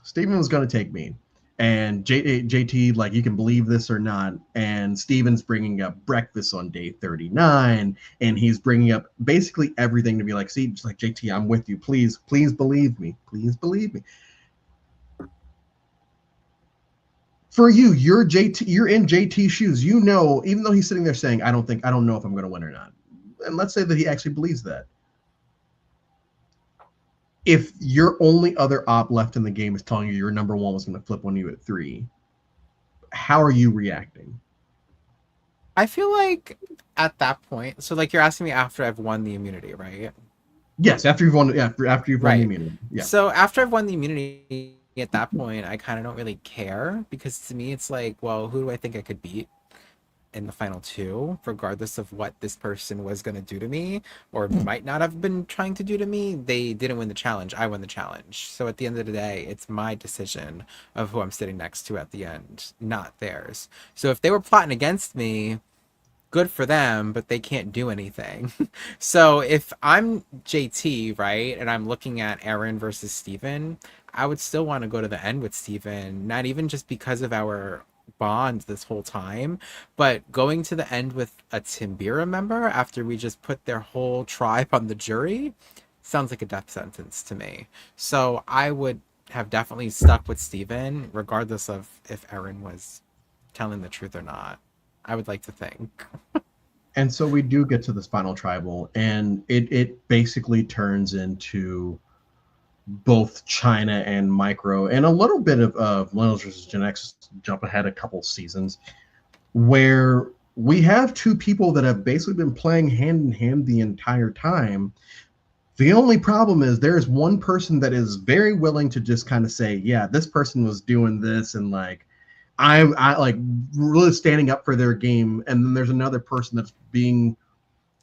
Steven was going to take me." And JT, like, you can believe this or not, and Steven's bringing up breakfast on day 39, and he's bringing up basically everything to be like, see, just like, JT, I'm with you. Please believe me. Please believe me. For you, you're in JT's shoes. You know, even though he's sitting there saying, I don't know if I'm going to win or not. And let's say that he actually believes that. If your only other op left in the game is telling you your number 1 was going to flip on you at 3, how are you reacting? I feel like at that point, so like you're asking me after I've won the immunity, right? Yes, after you've won. Yeah, after you've won the immunity. Yeah. So after I've won the immunity, at that point, I kind of don't really care, because to me, it's like, well, who do I think I could beat in the final 2, regardless of what this person was going to do to me or might not have been trying to do to me? They didn't win the challenge. I won the challenge. So at the end of the day, it's my decision of who I'm sitting next to at the end, not theirs. So if they were plotting against me, good for them, but they can't do anything. So if I'm JT, right, and I'm looking at Aaron versus Steven, I would still want to go to the end with Steven, not even just because of our bond this whole time, but going to the end with a Timbira member after we just put their whole tribe on the jury sounds like a death sentence to me. So I would have definitely stuck with Steven, regardless of if Aaron was telling the truth or not. I would like to think. And so we do get to this Final Tribal, and it basically turns into both China and Micro, and a little bit of Millennials versus Gen X, jump ahead a couple seasons, where we have 2 people that have basically been playing hand in hand the entire time. The only problem is there's one person that is very willing to just kind of say, yeah, this person was doing this, and like, I like really standing up for their game. And then there's another person that's being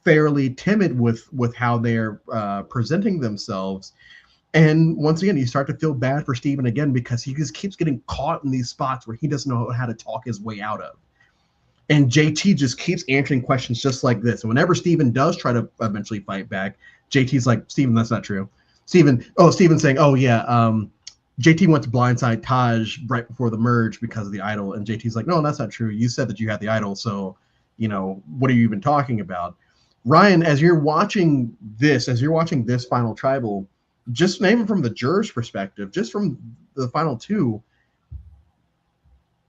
fairly timid with how they're presenting themselves. And once again, you start to feel bad for Steven again because he just keeps getting caught in these spots where he doesn't know how to talk his way out of. And JT just keeps answering questions just like this. And whenever Steven does try to eventually fight back, JT's like, Steven, that's not true. Steven's saying, oh yeah, JT went to blindside Taj right before the merge because of the idol. And JT's like, no, that's not true. You said that you had the idol, so what are you even talking about? Ryan, as you're watching this final tribal, just even from the jurors' perspective, just from the final two,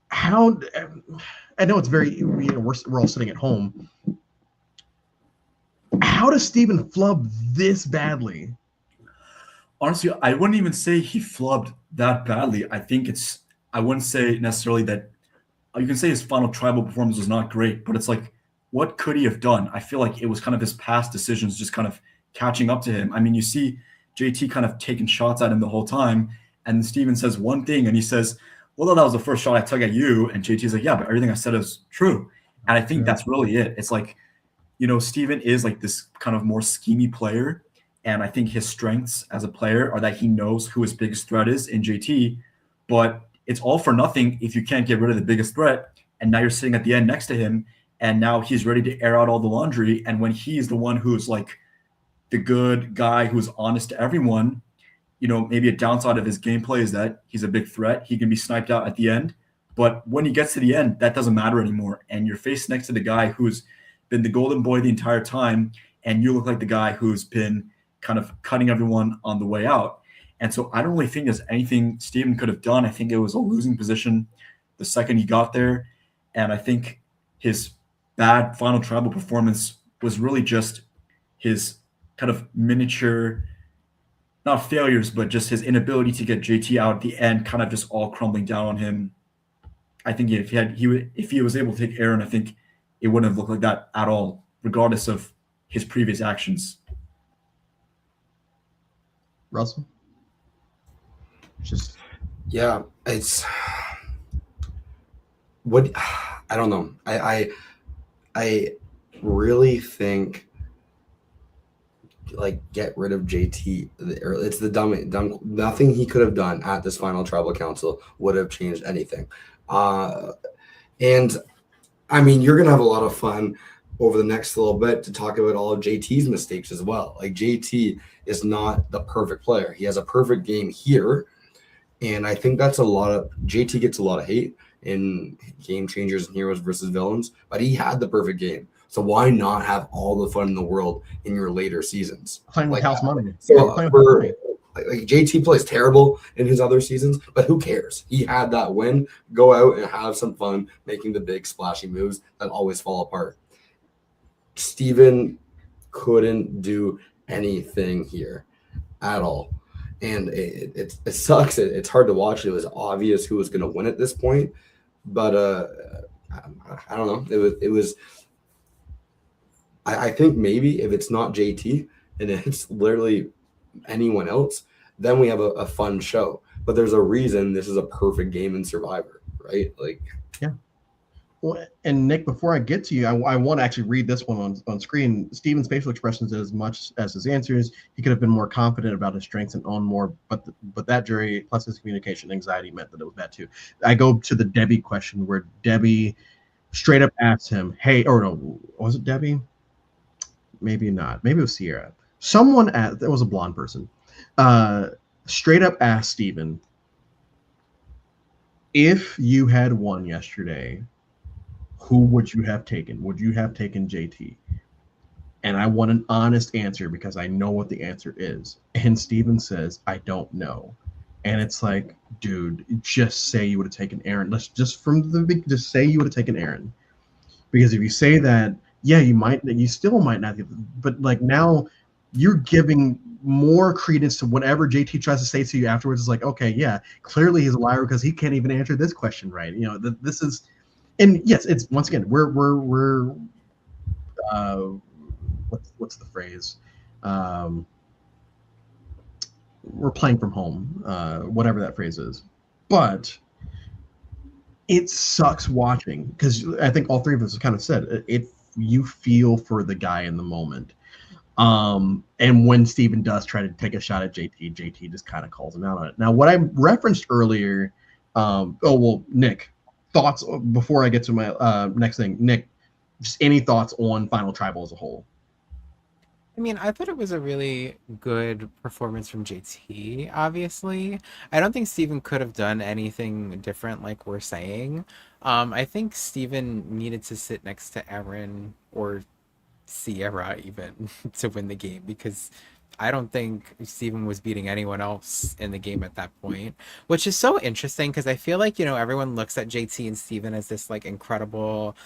how, I know it's very, we're all sitting at home. How does Steven flub this badly? Honestly, I wouldn't even say he flubbed that badly. I wouldn't say necessarily that you can say his final tribal performance was not great, but it's like, what could he have done? I feel like it was kind of his past decisions just kind of catching up to him. I mean, you see JT kind of taking shots at him the whole time, and Steven says one thing, and he says, well, that was the first shot I took at you. And JT's like, yeah, but everything I said is true. And I think that's really it. It's like, Steven is like this kind of more schemy player. And I think his strengths as a player are that he knows who his biggest threat is in JT. But it's all for nothing if you can't get rid of the biggest threat. And now you're sitting at the end next to him. And now he's ready to air out all the laundry. And when he's the one who's like the good guy who's honest to everyone, maybe a downside of his gameplay is that he's a big threat. He can be sniped out at the end. But when he gets to the end, that doesn't matter anymore. And you're faced next to the guy who's been the golden boy the entire time. And you look like the guy who's been kind of cutting everyone on the way out. And so I don't really think there's anything Steven could have done. I think it was a losing position the second he got there. And I think his bad final tribal performance was really just his kind of miniature, not failures, but just his inability to get JT out at the end, kind of just all crumbling down on him. I think if he was able to take Aaron, I think it wouldn't have looked like that at all, regardless of his previous actions. Russell? It's what I don't know. I really think like get rid of JT. It's the dumb. Nothing he could have done at this final tribal council would have changed anything. And I mean, you're gonna have a lot of fun over the next little bit to talk about all of JT's mistakes as well. Like JT is not the perfect player. He has a perfect game here. And I think that's JT gets a lot of hate in Game Changers and Heroes versus Villains, but he had the perfect game. So why not have all the fun in the world in your later seasons? Playing with house money. So like JT plays terrible in his other seasons, but who cares? He had that win. Go out and have some fun making the big splashy moves that always fall apart. Steven couldn't do anything here at all. And it sucks. It's hard to watch. It was obvious who was going to win at this point, but I don't know. It was. I think maybe if it's not JT and it's literally anyone else, then we have a fun show. But there's a reason this is a perfect game in Survivor, right? Like, yeah. Well, and Nick, before I get to you, I want to actually read this one on screen. Steven's facial expressions, as much as his answers, he could have been more confident about his strengths and own more. But that jury plus his communication anxiety meant that it was bad too. I go to the Debbie question where Debbie straight up asked him, "Hey," or no, was it Debbie? Maybe not. Maybe it was Sierra. Someone it was a blonde person. Straight up asked Steven, if you had won yesterday, who would you have taken? Would you have taken JT? And I want an honest answer because I know what the answer is. And Steven says, I don't know. And it's like, dude, just say you would have taken Aaron. Let's just just say you would have taken Aaron. Because if you say that, yeah, you still might not, but like now you're giving more credence to whatever JT tries to say to you afterwards. It's like, okay, yeah, clearly he's a liar because he can't even answer this question right. This is, and yes, it's once again, we're what's the phrase? We're playing from home, whatever that phrase is. But it sucks watching because I think all three of us have kind of said it you feel for the guy in the moment. And when Steven does try to take a shot at JT just kind of calls him out on it. Now, what I referenced earlier, Nick, thoughts before I get to my next thing. Nick, just any thoughts on Final Tribal as a whole? I mean, I thought it was a really good performance from JT, obviously. I don't think Steven could have done anything different, like we're saying. I think Steven needed to sit next to Aaron or Sierra even to win the game because I don't think Steven was beating anyone else in the game at that point, which is so interesting because I feel like, everyone looks at JT and Steven as this like incredible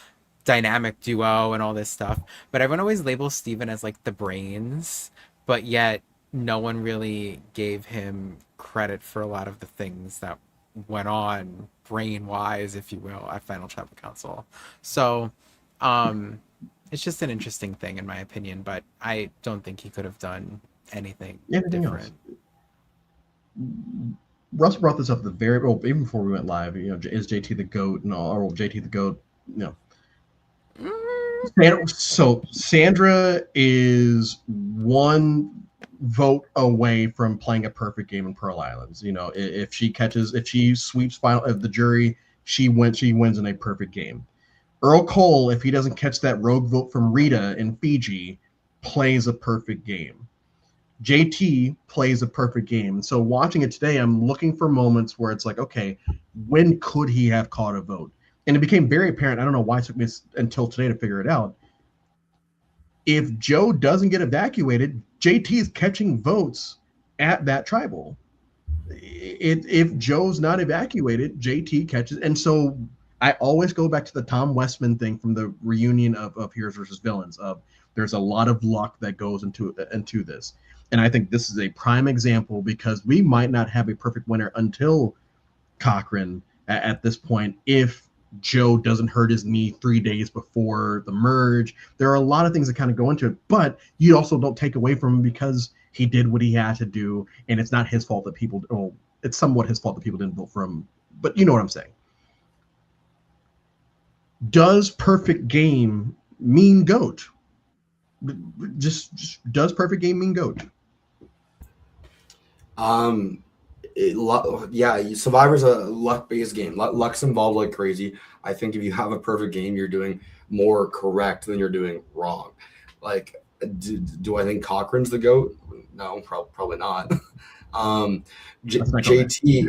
dynamic duo and all this stuff, but everyone always labels Steven as like the brains, but yet no one really gave him credit for a lot of the things that went on brain wise, if you will, at Final Tribal Council. So, it's just an interesting thing in my opinion, but I don't think he could have done anything different. Russ brought this up at the very even before we went live. Is JT the GOAT? No, or JT the GOAT? No. So Sandra is one vote away from playing a perfect game in Pearl Islands. If she sweeps the jury, she wins in a perfect game. Earl Cole, if he doesn't catch that rogue vote from Rita in Fiji, plays a perfect game. JT plays a perfect game. So watching it today, I'm looking for moments where it's like, okay, when could he have caught a vote? And it became very apparent. I don't know why it took me until today to figure it out. If Joe doesn't get evacuated, JT is catching votes at that tribal. If Joe's not evacuated, JT catches. And so I always go back to the Tom Westman thing from the reunion of Heroes versus Villains. There's a lot of luck that goes into this. And I think this is a prime example because we might not have a perfect winner until Cochran at this point if Joe doesn't hurt his knee 3 days before the merge. There are a lot of things that kind of go into it, but you also don't take away from him because he did what he had to do, and it's not his fault that people, it's somewhat his fault that people didn't vote for him, but you know what I'm saying. Does perfect game mean GOAT? Just does perfect game mean GOAT? Survivor's a luck-based game. Luck's involved like crazy. I think if you have a perfect game, you're doing more correct than you're doing wrong. Like, do I think Cochran's the GOAT? No, probably not. JT,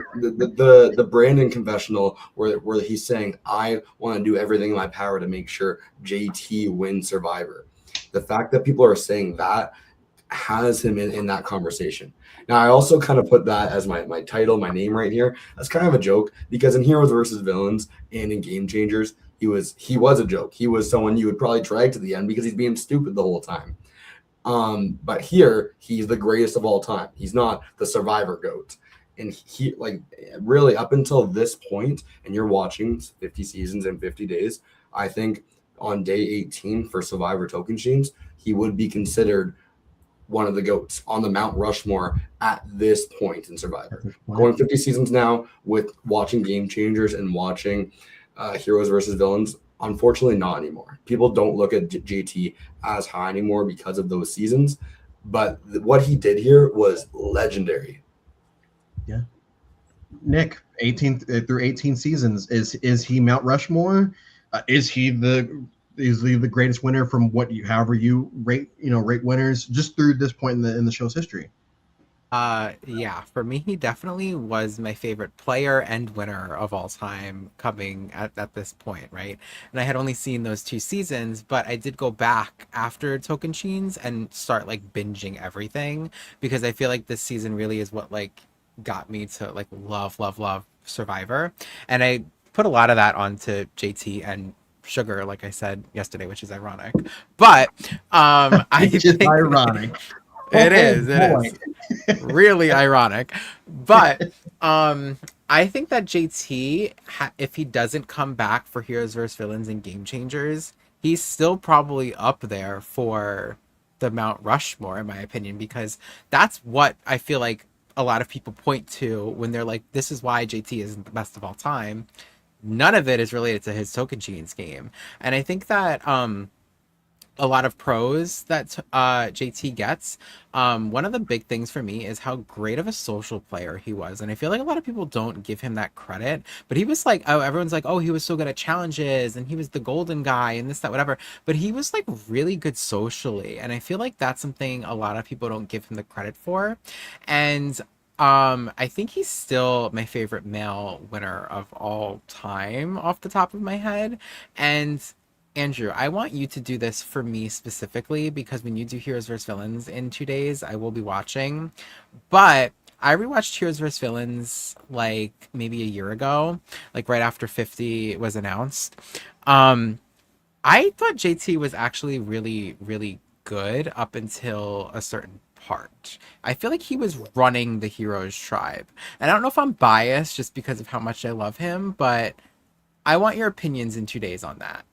the Brandon confessional where he's saying, I want to do everything in my power to make sure JT wins Survivor. The fact that people are saying that has him in that conversation. Now, I also kind of put that as my title, my name right here. That's kind of a joke because in Heroes versus Villains and in Game Changers, he was a joke. He was someone you would probably drag to the end because he's being stupid the whole time. But here, he's the greatest of all time. He's not the Survivor GOAT. And he, like, really up until this point, and you're watching 50 seasons in 50 days, I think on day 18 for Survivor Tocantins, he would be considered one of the GOATs on the Mount Rushmore at this point in Survivor. Going 50 seasons now with watching Game Changers and watching Heroes versus Villains, unfortunately not anymore. People don't look at JT as high anymore because of those seasons, but what he did here was legendary. Yeah. Nick, 18 through 18 seasons, is he Mount Rushmore? Is he the greatest winner from however you rate winners just through this point in the show's history? Yeah, for me, he definitely was my favorite player and winner of all time coming at this point, right? And I had only seen those 2 seasons, but I did go back after Tocantins and start like binging everything because I feel like this season really is what like got me to like love Survivor. And I put a lot of that onto JT and Sugar, like I said yesterday, which is ironic. But I think ironic. It is really ironic. But I think that JT, if he doesn't come back for Heroes vs. Villains and Game Changers, he's still probably up there for the Mount Rushmore, in my opinion, because that's what I feel like a lot of people point to when they're like, this is why JT isn't the best of all time. None of it is related to his Tocantins game. And I think that a lot of pros that JT gets. One of the big things for me is how great of a social player he was, and I feel like a lot of people don't give him that credit. But he was like, oh, everyone's like, oh, he was so good at challenges, and he was the golden guy, and this, that, whatever. But he was like really good socially, and I feel like that's something a lot of people don't give him the credit for. And I think he's still my favorite male winner of all time off the top of my head. And Andrew, I want you to do this for me specifically because when you do Heroes vs. Villains in 2 days, I will be watching. But I rewatched Heroes vs. Villains like maybe a year ago, like right after 50 was announced. Um, I thought JT was actually really, really good up until a certain part. I feel like he was running the Heroes tribe. And I don't know if I'm biased just because of how much I love him, but I want your opinions in 2 days on that.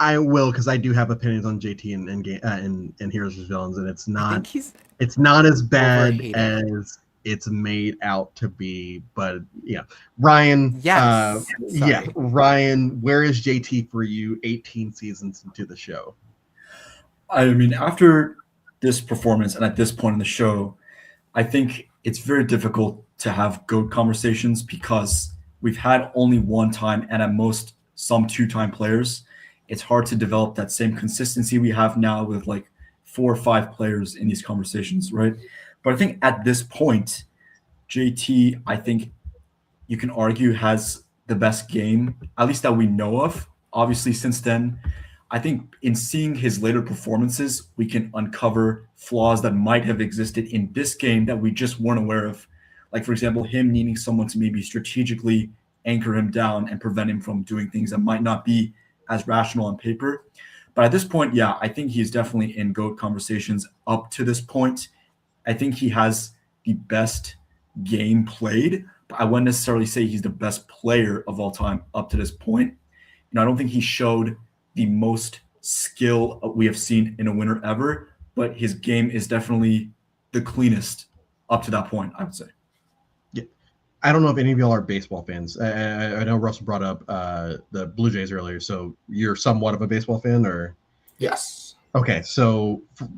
I will, because I do have opinions on JT and Heroes vs. Villains, and I think he's it's not as bad overhated. as it's made out to be. But yeah, Ryan. Yes. Yeah, Ryan. Where is JT for you? 18 seasons into the show. I mean, after this performance and at this point in the show, I think it's very difficult to have GOAT conversations because we've had only one time and at most some two-time players. It's hard to develop that same consistency we have now with like 4 or 5 players in these conversations, right? But I think at this point, JT, I think you can argue has the best game, at least that we know of. Obviously, since then, I think in seeing his later performances, we can uncover flaws that might have existed in this game that we just weren't aware of. Like, for example, him needing someone to maybe strategically anchor him down and prevent him from doing things that might not be as rational on paper. But at this point, yeah, I think he's definitely in GOAT conversations up to this point. I think he has the best game played, but I wouldn't necessarily say he's the best player of all time up to this point. I don't think he showed the most skill we have seen in a winner ever, but his game is definitely the cleanest up to that point, I would say. I don't know if any of y'all are baseball fans. I know Russell brought up the Blue Jays earlier, so you're somewhat of a baseball fan, or? Yes. Okay, so we're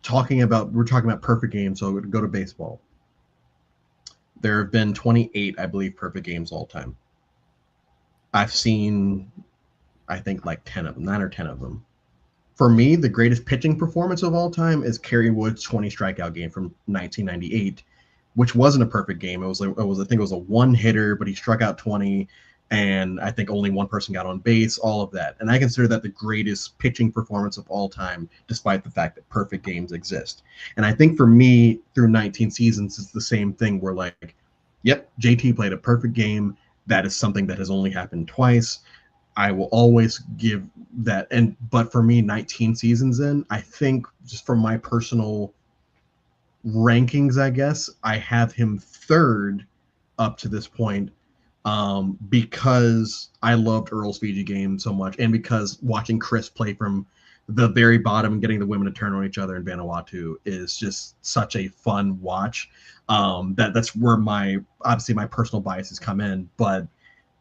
talking about perfect games, so go to baseball. There have been 28, I believe, perfect games all time. I've seen, I think, like 10 of them, 9 or 10 of them. For me, the greatest pitching performance of all time is Kerry Wood's 20 strikeout game from 1998. Which wasn't a perfect game. I think it was a one hitter, but he struck out 20, and I think only one person got on base. All of that, and I consider that the greatest pitching performance of all time, despite the fact that perfect games exist. And I think for me, through 19 seasons, it's the same thing. Where like, yep, JT played a perfect game. That is something that has only happened twice. I will always give that. But for me, 19 seasons in, I think just from my personal rankings, I guess I have him third up to this point, because I loved Earl's Fiji game so much, and because watching Chris play from the very bottom and getting the women to turn on each other in Vanuatu is just such a fun watch. That's where obviously my personal biases come in, but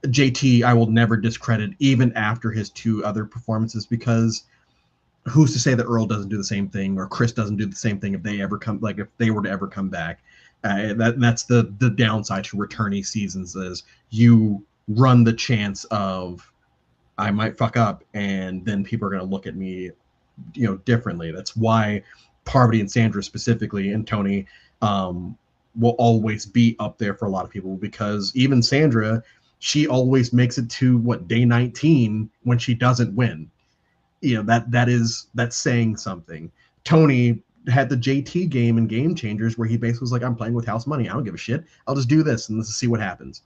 JT I will never discredit even after his 2 other performances, because who's to say that Earl doesn't do the same thing or Chris doesn't do the same thing if they were to ever come back. That's the downside to returnee seasons, is you run the chance of I might fuck up and then people are going to look at me differently. That's why Parvati and Sandra specifically, and Tony, will always be up there for a lot of people, because even Sandra, she always makes it to day 19 when she doesn't win. That's saying something. Tony had the JT game in Game Changers where he basically was like, I'm playing with house money. I don't give a shit. I'll just do this and let's see what happens.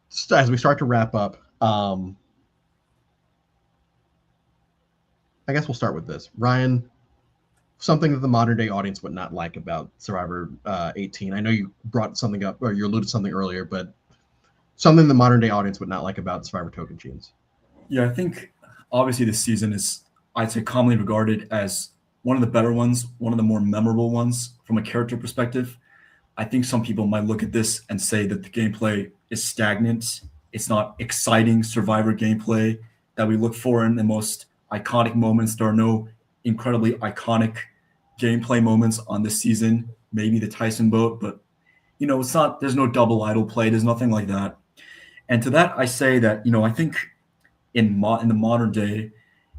So as we start to wrap up, I guess we'll start with this. Ryan, something that the modern day audience would not like about Survivor 18. I know you brought something up, or you alluded to something earlier, but something the modern day audience would not like about Survivor Tocantins. Yeah, I think obviously this season is, I'd say, commonly regarded as one of the better ones, one of the more memorable ones from a character perspective. I think some people might look at this and say that the gameplay is stagnant. It's not exciting Survivor gameplay that we look for in the most iconic moments. There are no incredibly iconic gameplay moments on this season. Maybe the Tyson boat, but it's not. There's no double idle play. There's nothing like that. And to that, I say that I think in the modern day,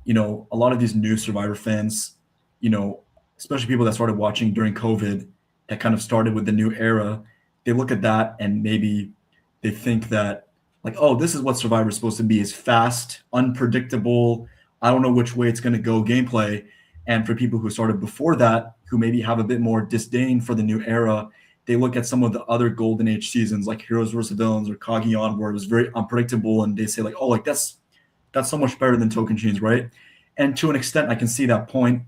a lot of these new Survivor fans, especially people that started watching during COVID, that kind of started with the new era, they look at that and maybe they think that like, oh, this is what Survivor is supposed to be: is fast, unpredictable. I don't know which way it's going to go gameplay. And for people who started before that, who maybe have a bit more disdain for the new era, they look at some of the other Golden Age seasons like Heroes vs. Villains or Kagion, where it was very unpredictable, and they say like, oh, like that's so much better than Tocantins, right? And to an extent, I can see that point,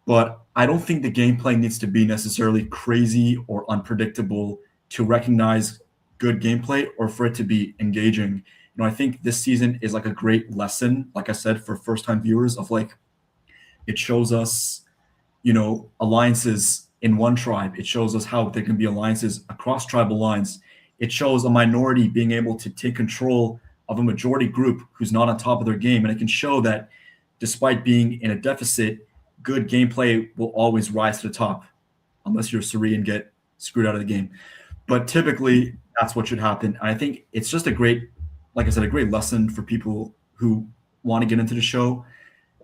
but I don't think the gameplay needs to be necessarily crazy or unpredictable to recognize good gameplay or for it to be engaging. I think this season is like a great lesson, like I said, for first-time viewers of like, it shows us, alliances in one tribe. It shows us how there can be alliances across tribal lines. It shows a minority being able to take control of a majority group who's not on top of their game. And it can show that despite being in a deficit, good gameplay will always rise to the top, unless you're Suri and get screwed out of the game. But typically, that's what should happen. And I think it's just a great lesson for people who want to get into the show.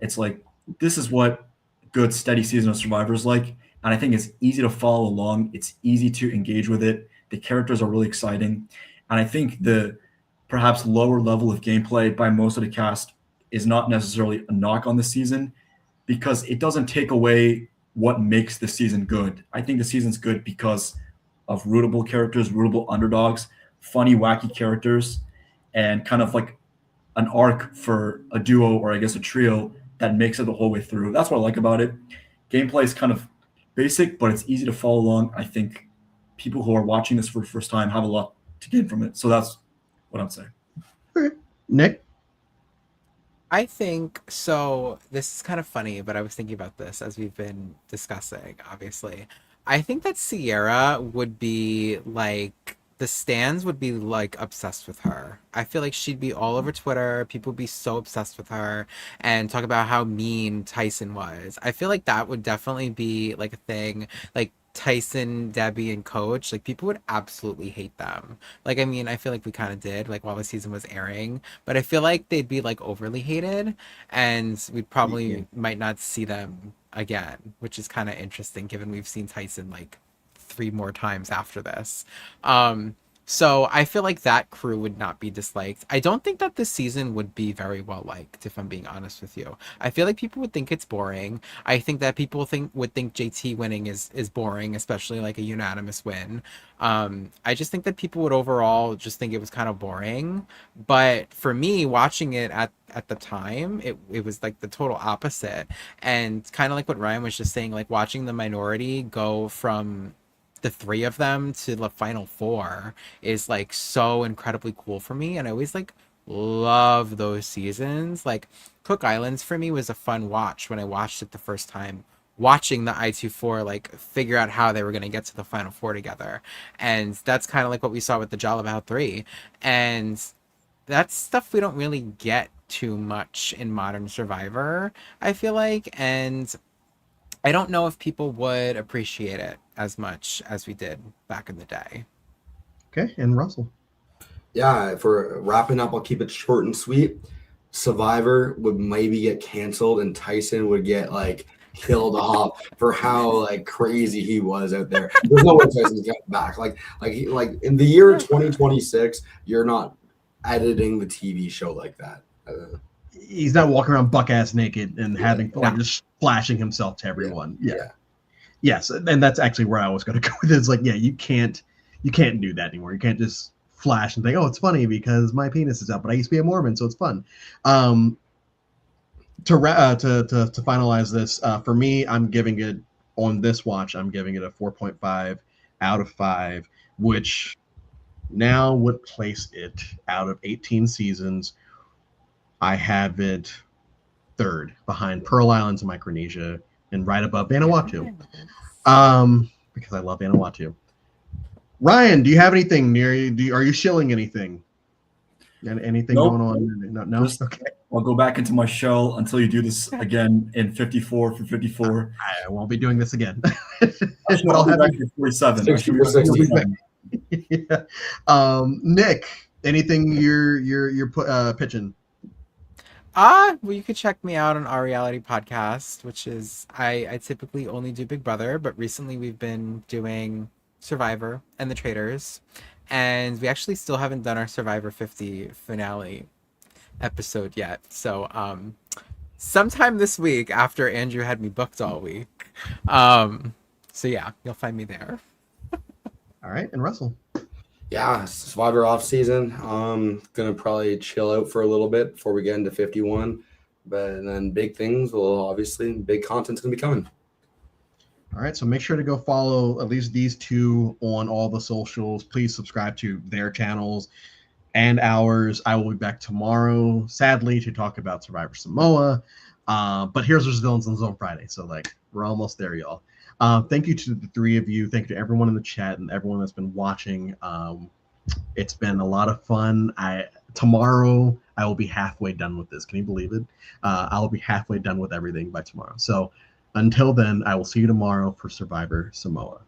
It's like, this is what good, steady season of Survivor is like. And I think it's easy to follow along. It's easy to engage with it. The characters are really exciting. And I think the perhaps lower level of gameplay by most of the cast is not necessarily a knock on the season, because it doesn't take away what makes the season good. I think the season's good because of rootable characters, rootable underdogs, funny, wacky characters, and kind of like an arc for a duo, or I guess a trio, that makes it the whole way through. That's what I like about it. Gameplay is kind of basic, but it's easy to follow along. I think people who are watching this for the first time have a lot to gain from it. So that's what I'm saying. Okay. Nick? I think so. This is kind of funny, but I was thinking about this as we've been discussing, obviously. I think that Sierra would be like, the stands would be like obsessed with her. I feel like she'd be all over Twitter. People would be so obsessed with her and talk about how mean Tyson was. I feel like that would definitely be like a thing. Like Tyson, Debbie, and Coach, like people would absolutely hate them. Like, I mean, I feel like we kind of did, like while the season was airing, but I feel like they'd be like overly hated, and we'd probably might not see them again, which is kind of interesting given we've seen Tyson like 3 more times after this. So I feel like that crew would not be disliked. I don't think that this season would be very well liked, if I'm being honest with you. I feel like people would think it's boring. I think that people would think JT winning is boring, especially like a unanimous win. I just think that people would overall just think it was kind of boring. But for me, watching it at the time, it was like the total opposite. And kind of like what Ryan was just saying, like watching the minority go from the 3 of them to the final 4 is like so incredibly cool for me. And I always like love those seasons. Like Cook Islands for me was a fun watch when I watched it the first time, watching the I24 like figure out how they were going to get to the final 4 together. And that's kind of like what we saw with the Jalabao 3. And that's stuff we don't really get too much in modern Survivor, I feel like. And I don't know if people would appreciate it as much as we did back in the day. Okay, and Russell. Yeah, for wrapping up, I'll keep it short and sweet. Survivor would maybe get canceled, and Tyson would get like killed off for how like crazy he was out there. There's no way Tyson's getting back. Like in the year 2026, you're not editing the TV show like that. He's not walking around buck ass naked and having fun, just flashing himself to everyone. Yeah. Yes, and that's actually where I was going to go with it. It's like, yeah, you can't do that anymore. You can't just flash and think, oh, it's funny because my penis is out, but I used to be a Mormon, so it's fun. To finalize this, for me, I'm giving it, on this watch, I'm giving it a 4.5 out of 5, which now would place it out of 18 seasons. I have it 3rd behind Pearl Islands and Micronesia, and right above Vanuatu, because I love Vanuatu. Ryan, do you have anything near you? Are you shilling anything? And anything Nope. going on? No. Just, Okay. I'll go back into my shell until you do this again in 54 for 54. I won't be doing this again. Actually, But I'll be have back you. for 47. 60 for 60. You'll be back. Yeah. Nick, anything you're pitching? Well, you could check me out on our reality podcast, which is I typically only do Big Brother, but recently we've been doing Survivor and The Traitors, and we actually still haven't done our Survivor 50 finale episode yet. So sometime this week after Andrew had me booked all week. So yeah, you'll find me there. All right, and Russell. Yeah, Survivor off season. Gonna probably chill out for a little bit before we get into 51. But then big things will obviously big content's gonna be coming. All right, so make sure to go follow at least these two on all the socials. Please subscribe to their channels and ours. I will be back tomorrow, sadly, to talk about Survivor Samoa. But here's our Villains on Zone Friday. So we're almost there, y'all. Thank you to the three of you. Thank you to everyone in the chat and everyone that's been watching. It's been a lot of fun. Tomorrow I will be halfway done with this. Can you believe it? I'll be halfway done with everything by tomorrow. So until then, I will see you tomorrow for Survivor Samoa.